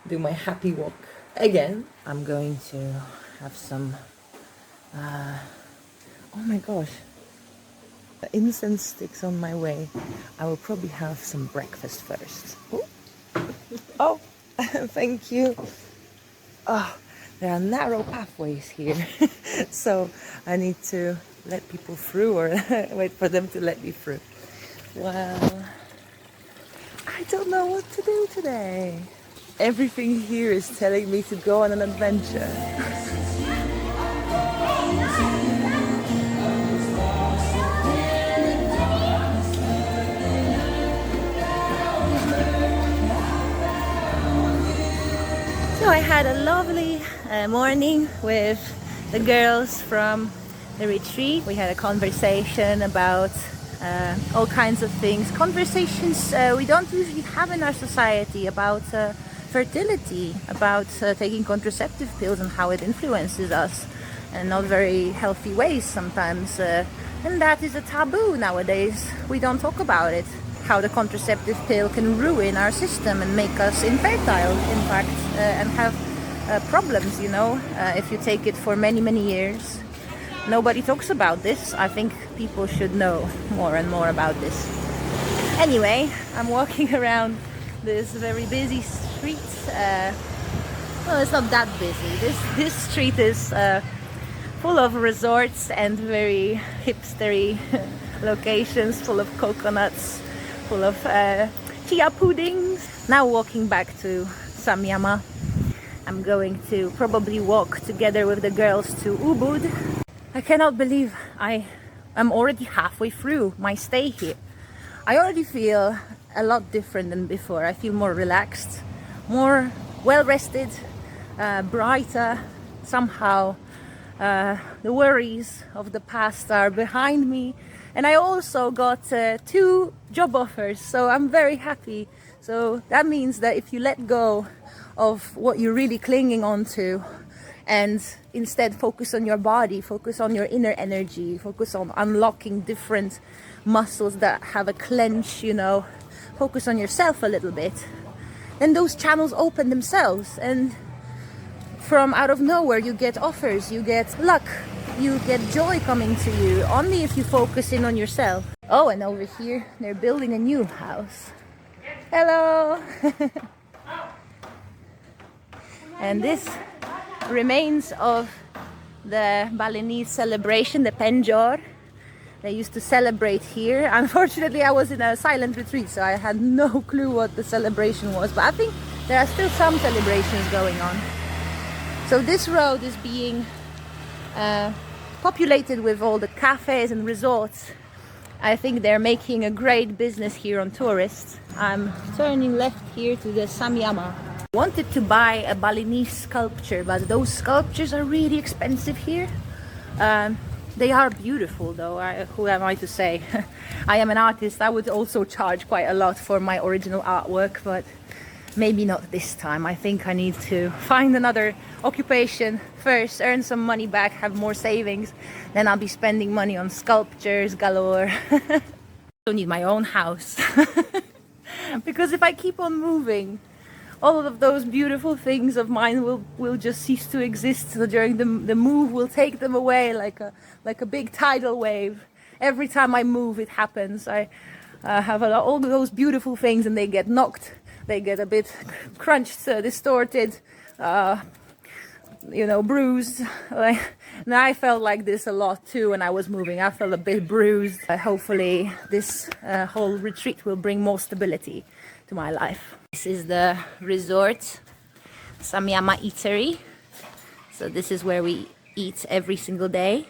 do my happy walk again. I'm going to have some, oh my gosh, the incense sticks on my way. I will probably have some breakfast first. Oh, thank you. Oh, there are narrow pathways here, so I need to let people through or wait for them to let me through. Well, I don't know what to do today. Everything here is telling me to go on an adventure. So I had a lovely morning with the girls from the retreat. We had a conversation about all kinds of things. Conversations we don't usually have in our society about fertility, about taking contraceptive pills and how it influences us in not very healthy ways sometimes. And that is a taboo nowadays. We don't talk about it. How the contraceptive pill can ruin our system and make us infertile, in fact, and have problems, you know, if you take it for many, many years. Nobody talks about this. I think people should know more and more about this. Anyway, I'm walking around this very busy street. Well, it's not that busy. This street is full of resorts and very hipstery locations, full of coconuts, full of chia puddings. Now walking back to Samyama. I'm going to probably walk together with the girls to Ubud. I cannot believe I am already halfway through my stay here. I already feel a lot different than before. I feel more relaxed, more well-rested, brighter. Somehow the worries of the past are behind me. And I also got 2 job offers, so I'm very happy. So that means that if you let go of what you're really clinging on to, and instead focus on your body, focus on your inner energy, focus on unlocking different muscles that have a clench, you know, focus on yourself a little bit, then those channels open themselves, and from out of nowhere you get offers, you get luck, you get joy coming to you, only if you focus in on yourself. Oh, and over here they're building a new house. Hello. And this remains of the Balinese celebration, the Penjor. They used to celebrate here. Unfortunately, I was in a silent retreat, so I had no clue what the celebration was. But I think there are still some celebrations going on. So this road is being populated with all the cafes and resorts. I think they're making a great business here on tourists. I'm turning left here to the Samyama. Wanted to buy a Balinese sculpture, but those sculptures are really expensive here. They are beautiful though. Who am I to say? I am an artist. I would also charge quite a lot for my original artwork, but maybe not this time. I think I need to find another occupation first, earn some money back, have more savings, then I'll be spending money on sculptures galore. I don't need my own house. Because if I keep on moving, all of those beautiful things of mine will just cease to exist. So during the move, will take them away like a big tidal wave. Every time I move, it happens. I have all those beautiful things, and they get knocked. They get a bit crunched, distorted, you know, bruised. Like, and I felt like this a lot too when I was moving. I felt a bit bruised. Hopefully this whole retreat will bring more stability to my life. This is the resort, Samyama Eatery. So this is where we eat every single day.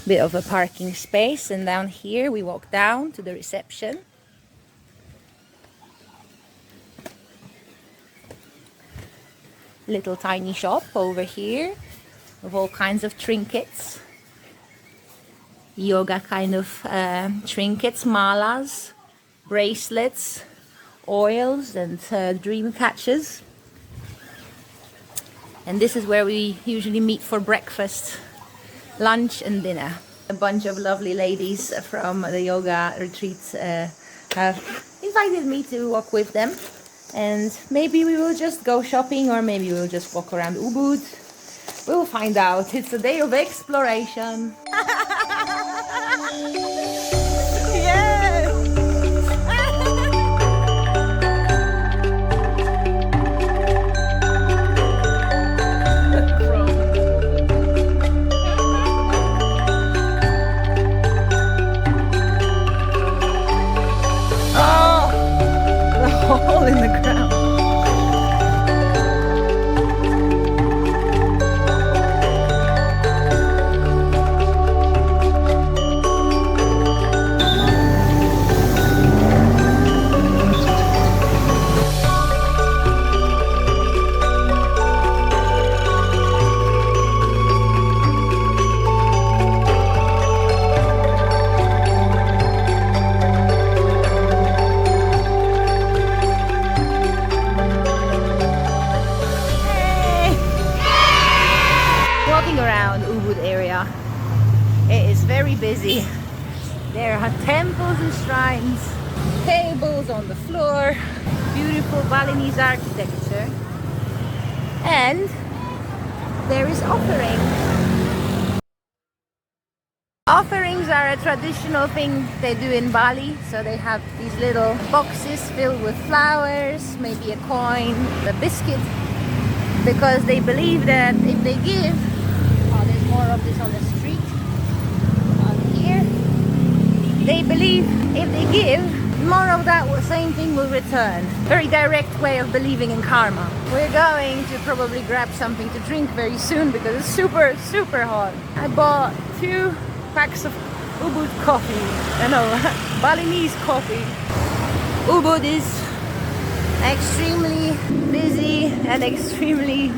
Bit of a parking space, and down here we walk down to the reception. Little tiny shop over here of all kinds of trinkets, yoga kind of trinkets, malas, bracelets, oils, and dream catches. And this is where we usually meet for breakfast, lunch and dinner. A bunch of lovely ladies from the yoga retreat have invited me to walk with them, and maybe we will just go shopping, or maybe we'll just walk around Ubud. We'll find out. It's a day of exploration. Hole in the ground. Around Ubud area, it is very busy. There are temples and shrines, tables on the floor, beautiful Balinese architecture, and there is offering. Offerings are a traditional thing they do in Bali, so they have these little boxes filled with flowers, maybe a coin, a biscuit, because they believe that if they give, more of this on the street, on here, they believe if they give, more of that same thing will return. Very direct way of believing in karma. We're going to probably grab something to drink very soon because it's super, super hot. I bought 2 packs of Ubud coffee. Balinese coffee. Ubud is extremely busy and extremely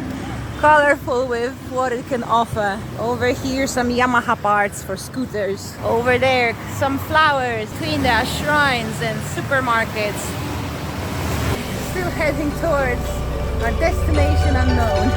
colorful with what it can offer. Over here some Yamaha parts for scooters. Over there some flowers. Between there are shrines and supermarkets. Still heading towards our destination unknown.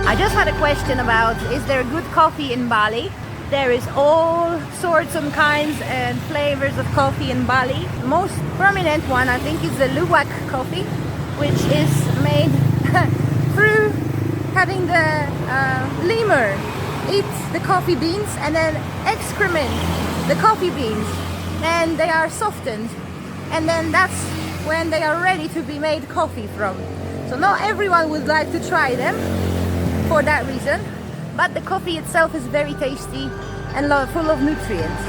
I just had a question about, is there good coffee in Bali? There is all sorts and kinds and flavors of coffee in Bali. The most prominent one, I think, is the Luwak coffee, which is made through having the lemur eat the coffee beans and then excrement the coffee beans, and they are softened, and then that's when they are ready to be made coffee from. So not everyone would like to try them for that reason. But the coffee itself is very tasty and full of nutrients.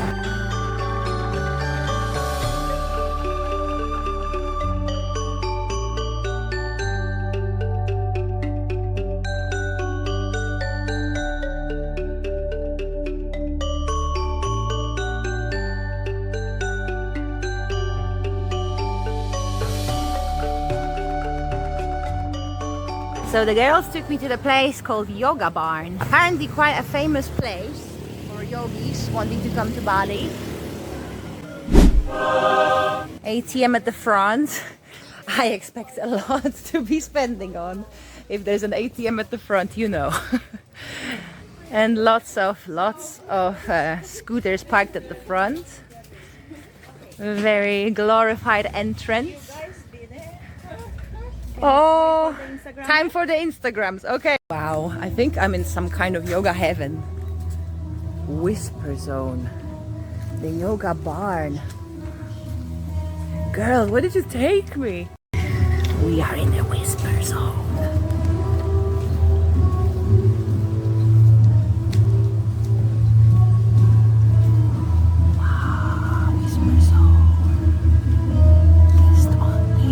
So the girls took me to the place called Yoga Barn. Apparently quite a famous place for yogis wanting to come to Bali. ATM at the front. I expect a lot to be spending on. If there's an ATM at the front, you know. And lots of scooters parked at the front. Very glorified entrance. Oh, time for the Instagrams. Okay. Wow, I think I'm in some kind of yoga heaven. Whisper Zone, the yoga barn. Girl, where did you take me? We are in the Whisper Zone. Wow, Whisper Zone. Just on me.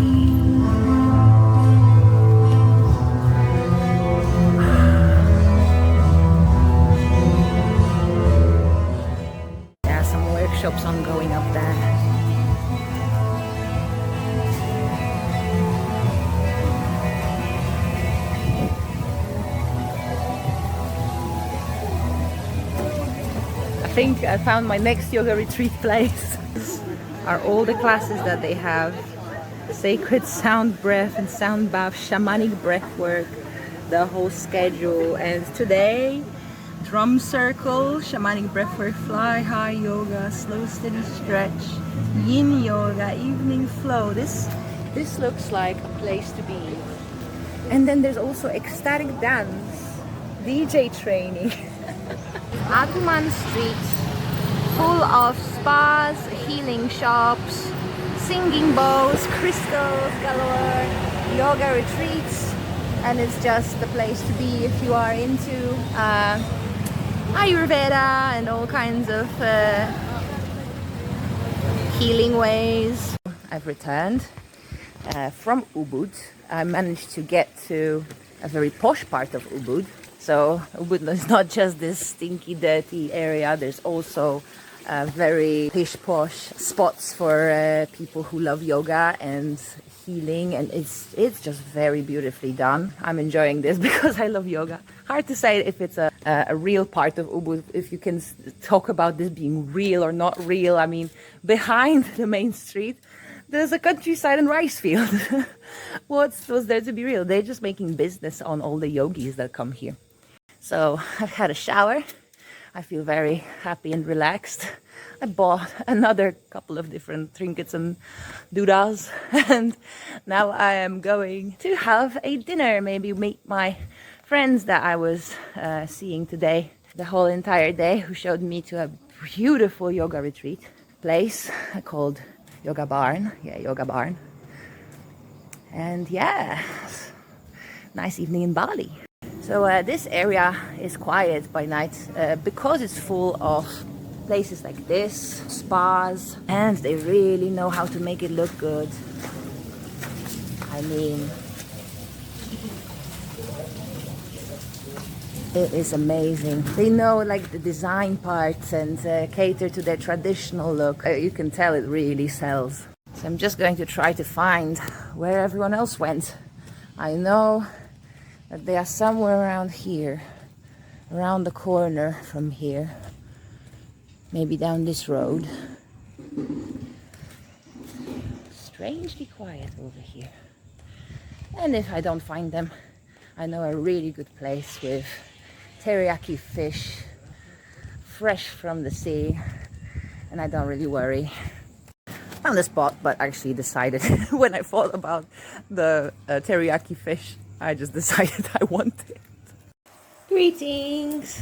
There are some workshops ongoing up there. I think I found my next yoga retreat place. Are all the classes that they have: sacred sound breath and sound bath, shamanic breath work, the whole schedule. And today, drum circle, shamanic breath work, fly high yoga, slow steady stretch, yin yoga, evening flow. This looks like a place to be. And then there's also ecstatic dance, DJ training. Agman Street, full of spas, healing shops, singing bowls, crystals galore, yoga retreats, and it's just the place to be if you are into Ayurveda and all kinds of healing ways. I've returned from Ubud. I managed to get to a very posh part of Ubud. So Ubud is not just this stinky, dirty area. There's also very pish-posh spots for people who love yoga and healing, and it's just very beautifully done. I'm enjoying this because I love yoga. Hard to say if it's a real part of Ubud, if you can talk about this being real or not real. I mean, behind the main street, there's a countryside and rice field. What's there to be real? They're just making business on all the yogis that come here. So I've had a shower. I feel very happy and relaxed. I bought another couple of different trinkets and doodahs, and now I am going to have a dinner, maybe meet my friends that I was seeing today the whole entire day, who showed me to a beautiful yoga retreat place called Yoga Barn. Yeah, Yoga Barn. And yeah, nice evening in Bali. So this area is quiet by night because it's full of places like this, spas, and they really know how to make it look good. I mean, it is amazing. They know like the design parts and cater to their traditional look. You can tell it really sells. So I'm just going to try to find where everyone else went. I know that they are somewhere around here, around the corner from here, maybe down this road. Strangely quiet over here. And if I don't find them, I know a really good place with teriyaki fish, fresh from the sea, and I don't really worry. Found a spot, but actually decided when I thought about the teriyaki fish, I just decided I want it. Greetings!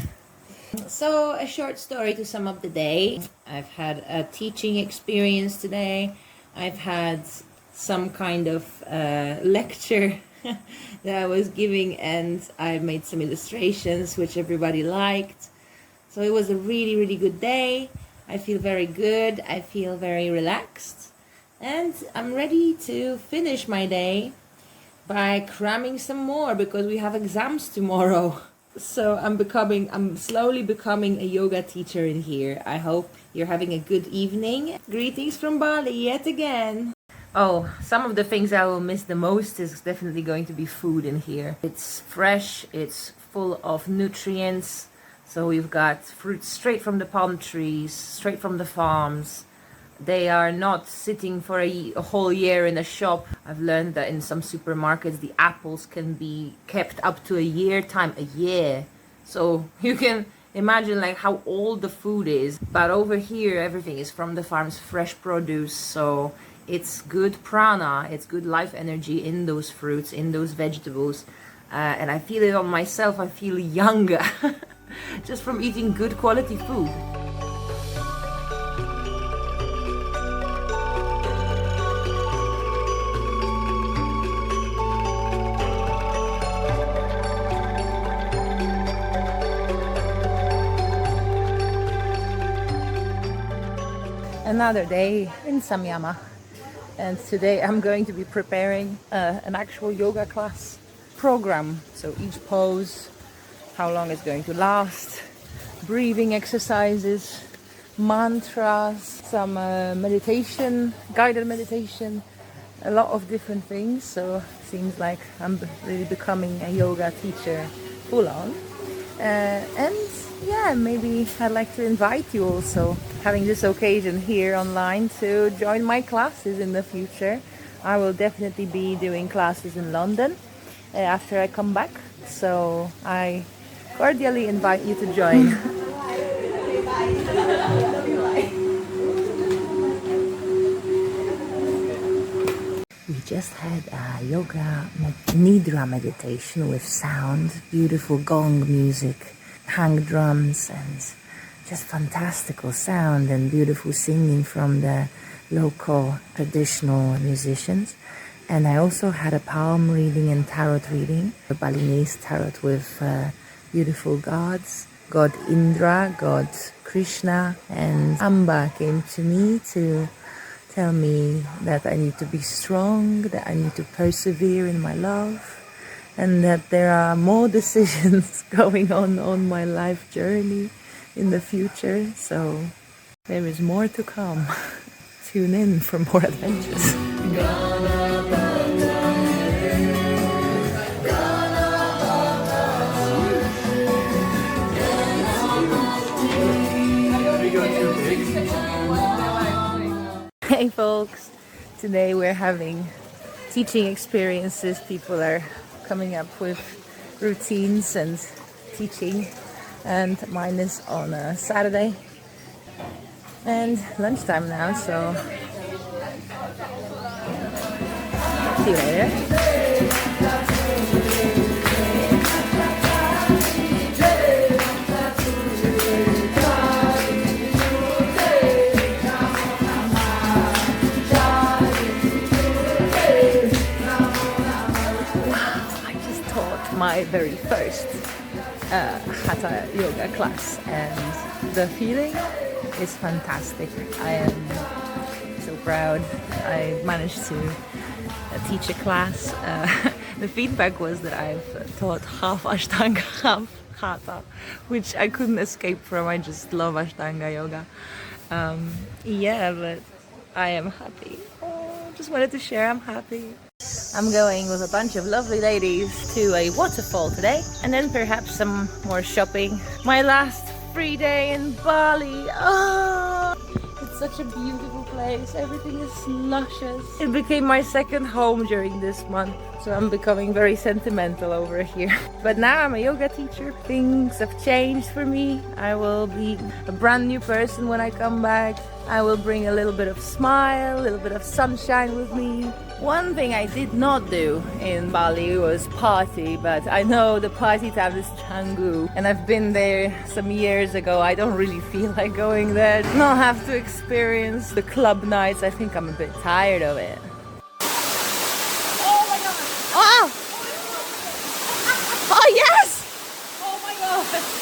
So, a short story to sum up the day. I've had a teaching experience today. I've had some kind of lecture that I was giving, and I made some illustrations which everybody liked. So it was a really, really good day. I feel very good. I feel very relaxed. And I'm ready to finish my day by cramming some more because we have exams tomorrow. So I'm slowly becoming a yoga teacher in here. I hope you're having a good evening. Greetings from Bali yet again. Oh, some of the things I will miss the most is definitely going to be food in here. It's fresh, it's full of nutrients. So we've got fruit straight from the palm trees, straight from the farms. They are not sitting for a whole year in a shop. I've learned that in some supermarkets, the apples can be kept up to a year. So you can imagine like how old the food is. But over here, everything is from the farms, fresh produce. So it's good prana, it's good life energy in those fruits, in those vegetables. And I feel it on myself. I feel younger. just from eating good quality food. Another day in Samyama, and today I'm going to be preparing an actual yoga class program. So each pose, how long it's going to last, breathing exercises, mantras, some meditation, guided meditation, a lot of different things. So it seems like I'm really becoming a yoga teacher full on. And yeah, maybe I'd like to invite you also, having this occasion here online, to join my classes in the future. I will definitely be doing classes in London after I come back, so I cordially invite you to join. We just had a yoga nidra meditation with sound, beautiful gong music, hang drums, and just fantastical sound and beautiful singing from the local traditional musicians. And I also had a palm reading and tarot reading, a Balinese tarot with beautiful gods, God Indra, God Krishna, and Amba came to me to tell me that I need to be strong, that I need to persevere in my love, and that there are more decisions going on my life journey in the future. So there is more to come. Tune in for more adventures. Hey folks, today we're having teaching experiences. People are coming up with routines and teaching, and mine is on a Saturday and lunchtime now, so see you later. My very first Hatha yoga class, and the feeling is fantastic. I am so proud. I managed to teach a class. The feedback was that I've taught half Ashtanga, half Hatha, which I couldn't escape from. I just love Ashtanga yoga. Yeah, but I am happy. Just wanted to share I'm happy. I'm going with a bunch of lovely ladies to a waterfall today, and then perhaps some more shopping. My last free day in Bali. Oh, it's such a beautiful place. Everything is luscious. It became my second home during this month, so I'm becoming very sentimental over here. But now I'm a yoga teacher. Things have changed for me. I will be a brand new person when I come back. I will bring a little bit of smile, a little bit of sunshine with me. One thing I did not do in Bali was party, but I know the party town is Canggu, and I've been there some years ago. I don't really feel like going there. Not have to experience the club nights. I think I'm a bit tired of it. Oh my god! Oh! Oh yes! Oh my god!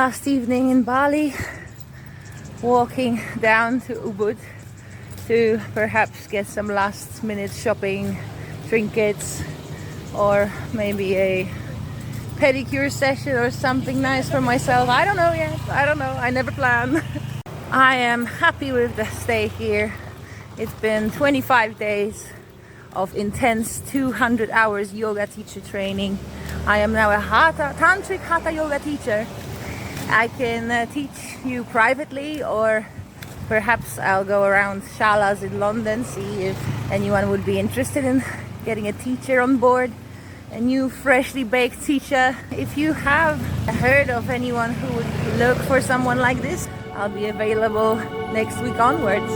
last evening in Bali, walking down to Ubud to perhaps get some last minute shopping, trinkets, or maybe a pedicure session or something nice for myself. I don't know yet. I don't know. I never plan. I am happy with the stay here. It's been 25 days of intense 200 hours yoga teacher training. I am now a tantric hatha yoga teacher. I can teach you privately, or perhaps I'll go around shalas in London, see if anyone would be interested in getting a teacher on board, a new freshly baked teacher. If you have heard of anyone who would look for someone like this, I'll be available next week onwards.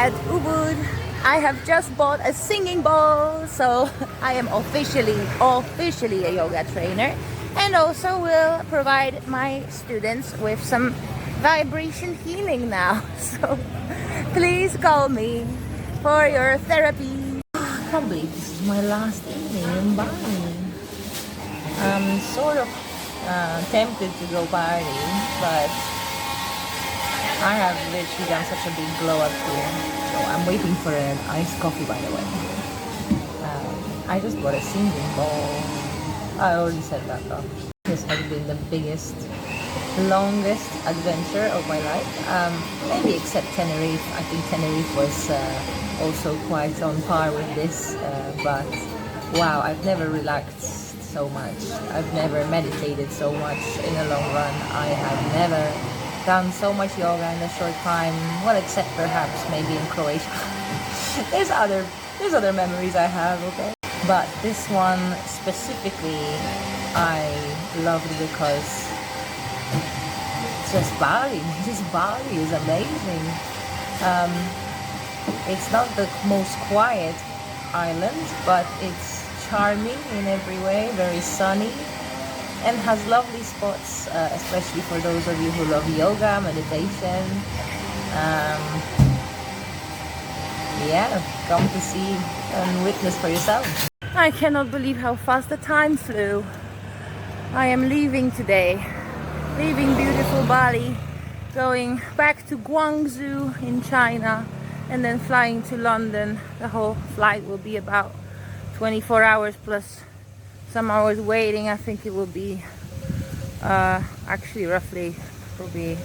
At Ubud, I have just bought a singing bowl, so I am officially a yoga trainer, and also will provide my students with some vibration healing now. So please call me for your therapy. I can't believe this is my last evening in Bali. I'm sort of tempted to go party, but I have literally done such a big glow up here. So I'm waiting for an iced coffee, by the way. I just bought a singing bowl. I already said that though. This has been the biggest, longest adventure of my life. Maybe except Tenerife. I think Tenerife was also quite on par with this. But wow, I've never relaxed so much. I've never meditated so much in a long run. I have never done so much yoga in a short time. Well, except perhaps maybe in Croatia. there's other memories I have, okay? But this one specifically I loved because just Bali. Just Bali is amazing. It's not the most quiet island, but it's charming in every way, very sunny, and has lovely spots, especially for those of you who love yoga, meditation. Yeah, come to see and witness for yourself. I cannot believe how fast the time flew. I am leaving today, leaving beautiful Bali, going back to Guangzhou in China, and then flying to London. The whole flight will be about 24 hours plus some hours waiting. I think it will be actually roughly probably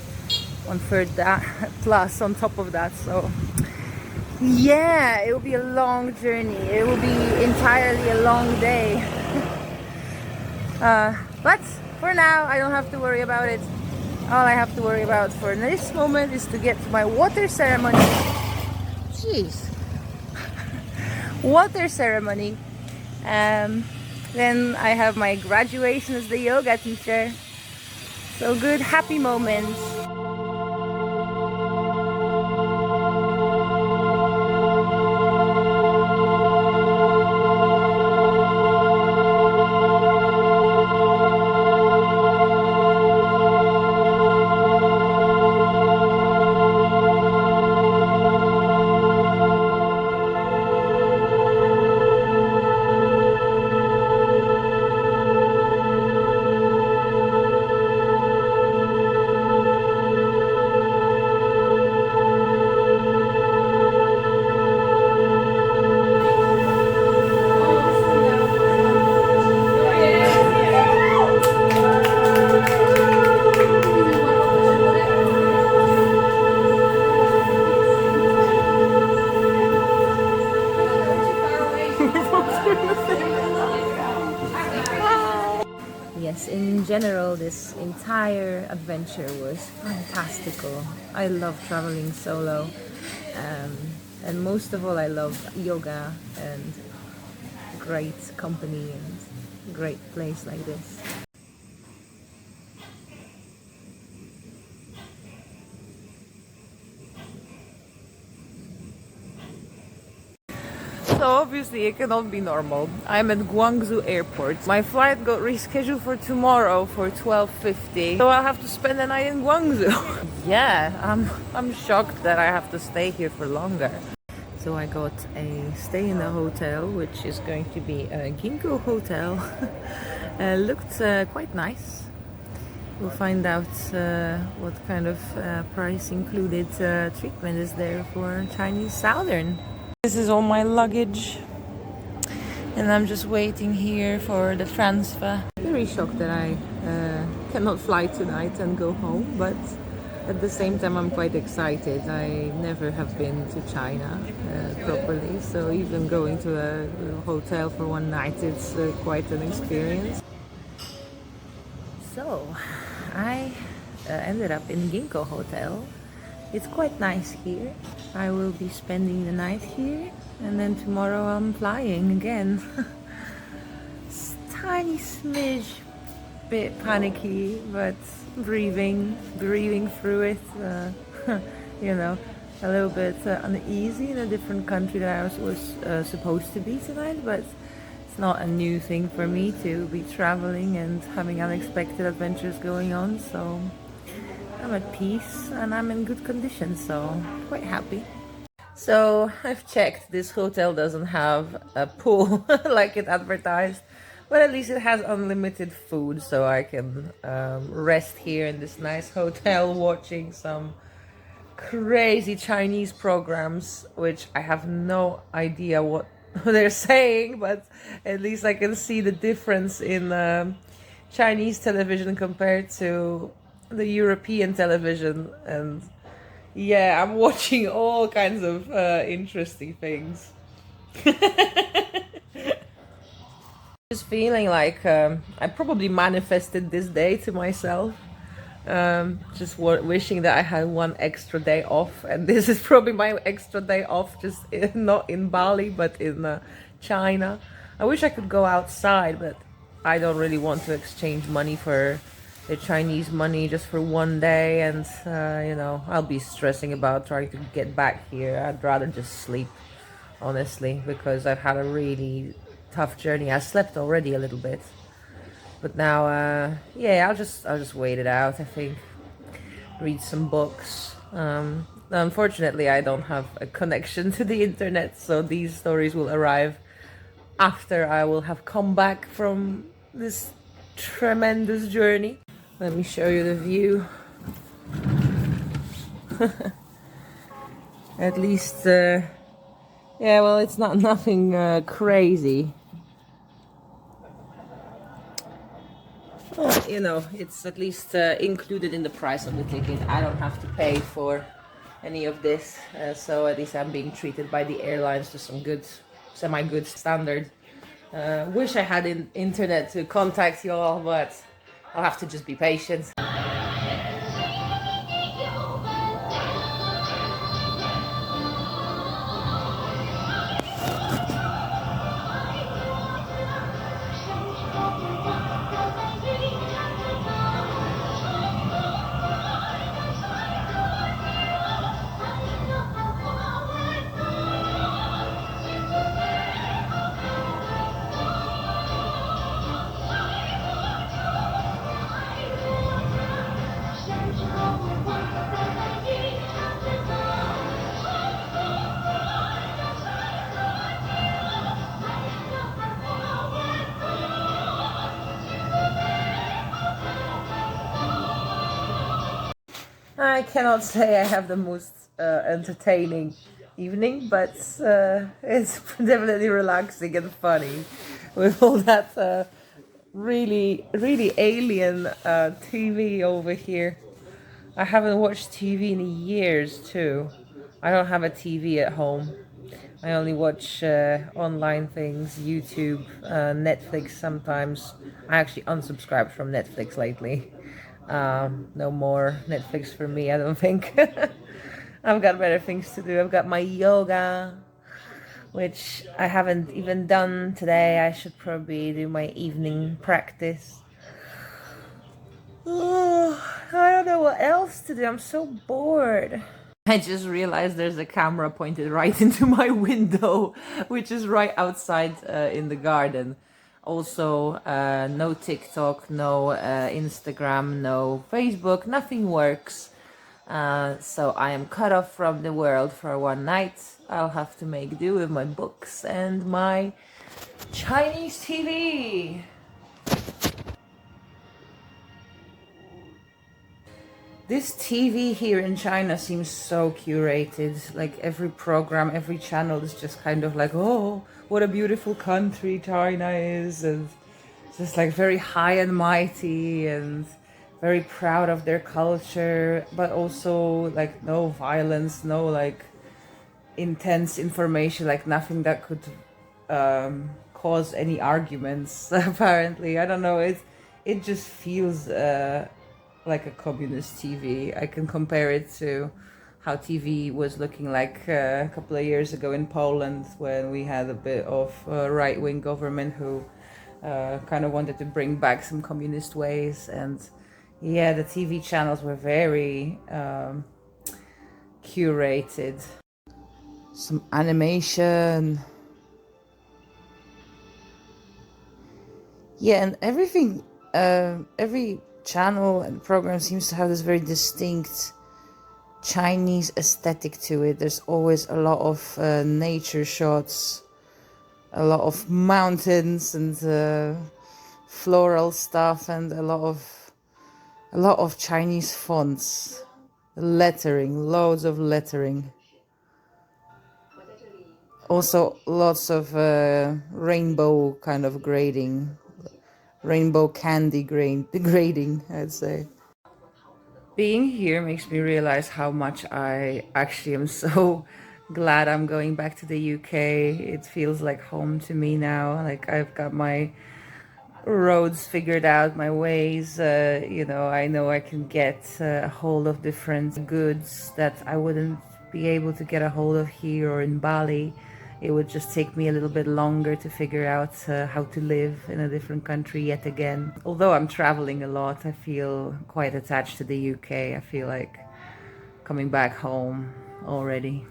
1/3 that plus on top of that. So yeah, it will be a long journey. It will be entirely a long day. But for now, I don't have to worry about it. All I have to worry about for this moment is to get to my water ceremony. Jeez. Water ceremony. Then I have my graduation as the yoga teacher. So good, happy moments. Yes, in general, this entire adventure was fantastical. I love traveling solo, and most of all, I love yoga and great company and great place like this. So obviously it cannot be normal. I'm at Guangzhou airport. My flight got rescheduled for tomorrow for 12:50. So I'll have to spend the night in Guangzhou. Yeah, I'm shocked that I have to stay here for longer. So I got a stay in the hotel, which is going to be a Ginkgo hotel. Looked quite nice. We'll find out what kind of price included treatment is there for Chinese Southern. This is all my luggage, and I'm just waiting here for the transfer. Very shocked that I cannot fly tonight and go home, but at the same time I'm quite excited. I never have been to China properly, so even going to a hotel for one night, it's quite an experience. So I ended up in Ginkgo Hotel. It's quite nice here. I will be spending the night here, and then tomorrow I'm flying again. Tiny smidge bit panicky, but breathing through it. You know, a little bit uneasy in a different country that I was supposed to be tonight, but it's not a new thing for me to be traveling and having unexpected adventures going on, so I'm at peace and I'm in good condition, so quite happy. So I've checked, this hotel doesn't have a pool like it advertised, but at least it has unlimited food, so I can rest here in this nice hotel watching some crazy Chinese programs, which I have no idea what they're saying, but at least I can see the difference in Chinese television compared to the European television. And yeah, I'm watching all kinds of interesting things. Just feeling like I probably manifested this day to myself. Just wishing that I had one extra day off, and this is probably my extra day off, just not in Bali but in China. I wish I could go outside, but I don't really want to exchange money for the Chinese money just for one day, and you know, I'll be stressing about trying to get back here. I'd rather just sleep, honestly, because I've had a really tough journey. I slept already a little bit, but now yeah, I'll just wait it out, I think. Read some books. Unfortunately, I don't have a connection to the internet, so these stories will arrive after I will have come back from this tremendous journey. Let me show you the view. At least yeah, well, it's not nothing crazy. Well, you know, it's at least included in the price of the ticket. I don't have to pay for any of this, so at least I'm being treated by the airlines to some good, semi-good standard. Wish I had internet to contact you all, but I'll have to just be patient. I cannot say I have the most entertaining evening, but it's definitely relaxing and funny with all that really alien TV over here. I haven't watched TV in years too. I don't have a TV at home. I only watch online things, YouTube, Netflix sometimes. I actually unsubscribed from Netflix lately. No more Netflix for me, I don't think. I've got better things to do. I've got my yoga, which I haven't even done today. I should probably do my evening practice. Oh, I don't know what else to do. I'm so bored. I just realized there's a camera pointed right into my window, which is right outside in the garden. Also, no TikTok, no Instagram, no Facebook, nothing works. So I am cut off from the world for one night. I'll have to make do with my books and my Chinese TV. This TV here in China seems so curated. Like every program, every channel is just kind of like, oh, what a beautiful country China is, and just like very high and mighty and very proud of their culture, but also like no violence, no like intense information, like nothing that could cause any arguments. Apparently, I don't know. It just feels like a communist TV. I can compare it to how TV was looking like a couple of years ago in Poland, when we had a bit of a right-wing government who kind of wanted to bring back some communist ways. And yeah, the TV channels were very curated. Some animation. Yeah, and everything, every channel and program seems to have this very distinct Chinese aesthetic to it. There's always a lot of nature shots, a lot of mountains and floral stuff, and a lot of Chinese fonts, lettering, loads of lettering. Also lots of rainbow kind of grading, rainbow candy grading, I'd say. Being here makes me realize how much I actually am so glad I'm going back to the UK. It feels like home to me now. Like I've got my roads figured out, my ways. I know I can get a hold of different goods that I wouldn't be able to get a hold of here or in Bali. It would just take me a little bit longer to figure out how to live in a different country yet again. Although I'm traveling a lot, I feel quite attached to the UK. I feel like coming back home already.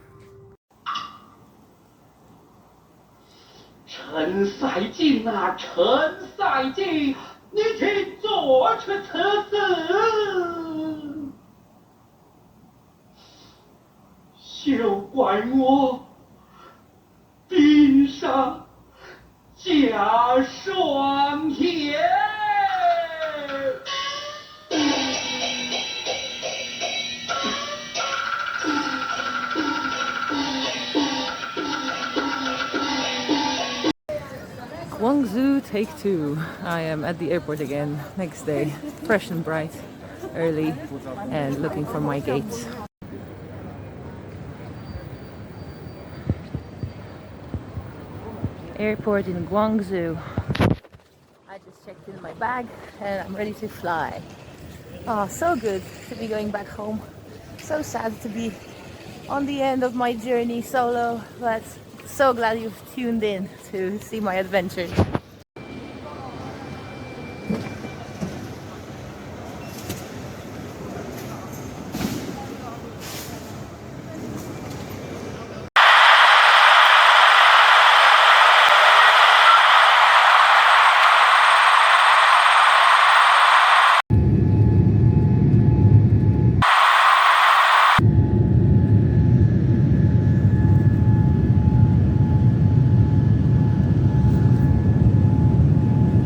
陈赛进啊，陈赛进，你请坐去此子。休怪我冰上加霜天。Guangzhou take 2. I am at the airport again, next day, fresh and bright, early, and looking for my gate. Airport in Guangzhou. I just checked in my bag and I'm ready to fly. Oh, so good to be going back home. So sad to be on the end of my journey solo, but so glad you've tuned in to see my adventures.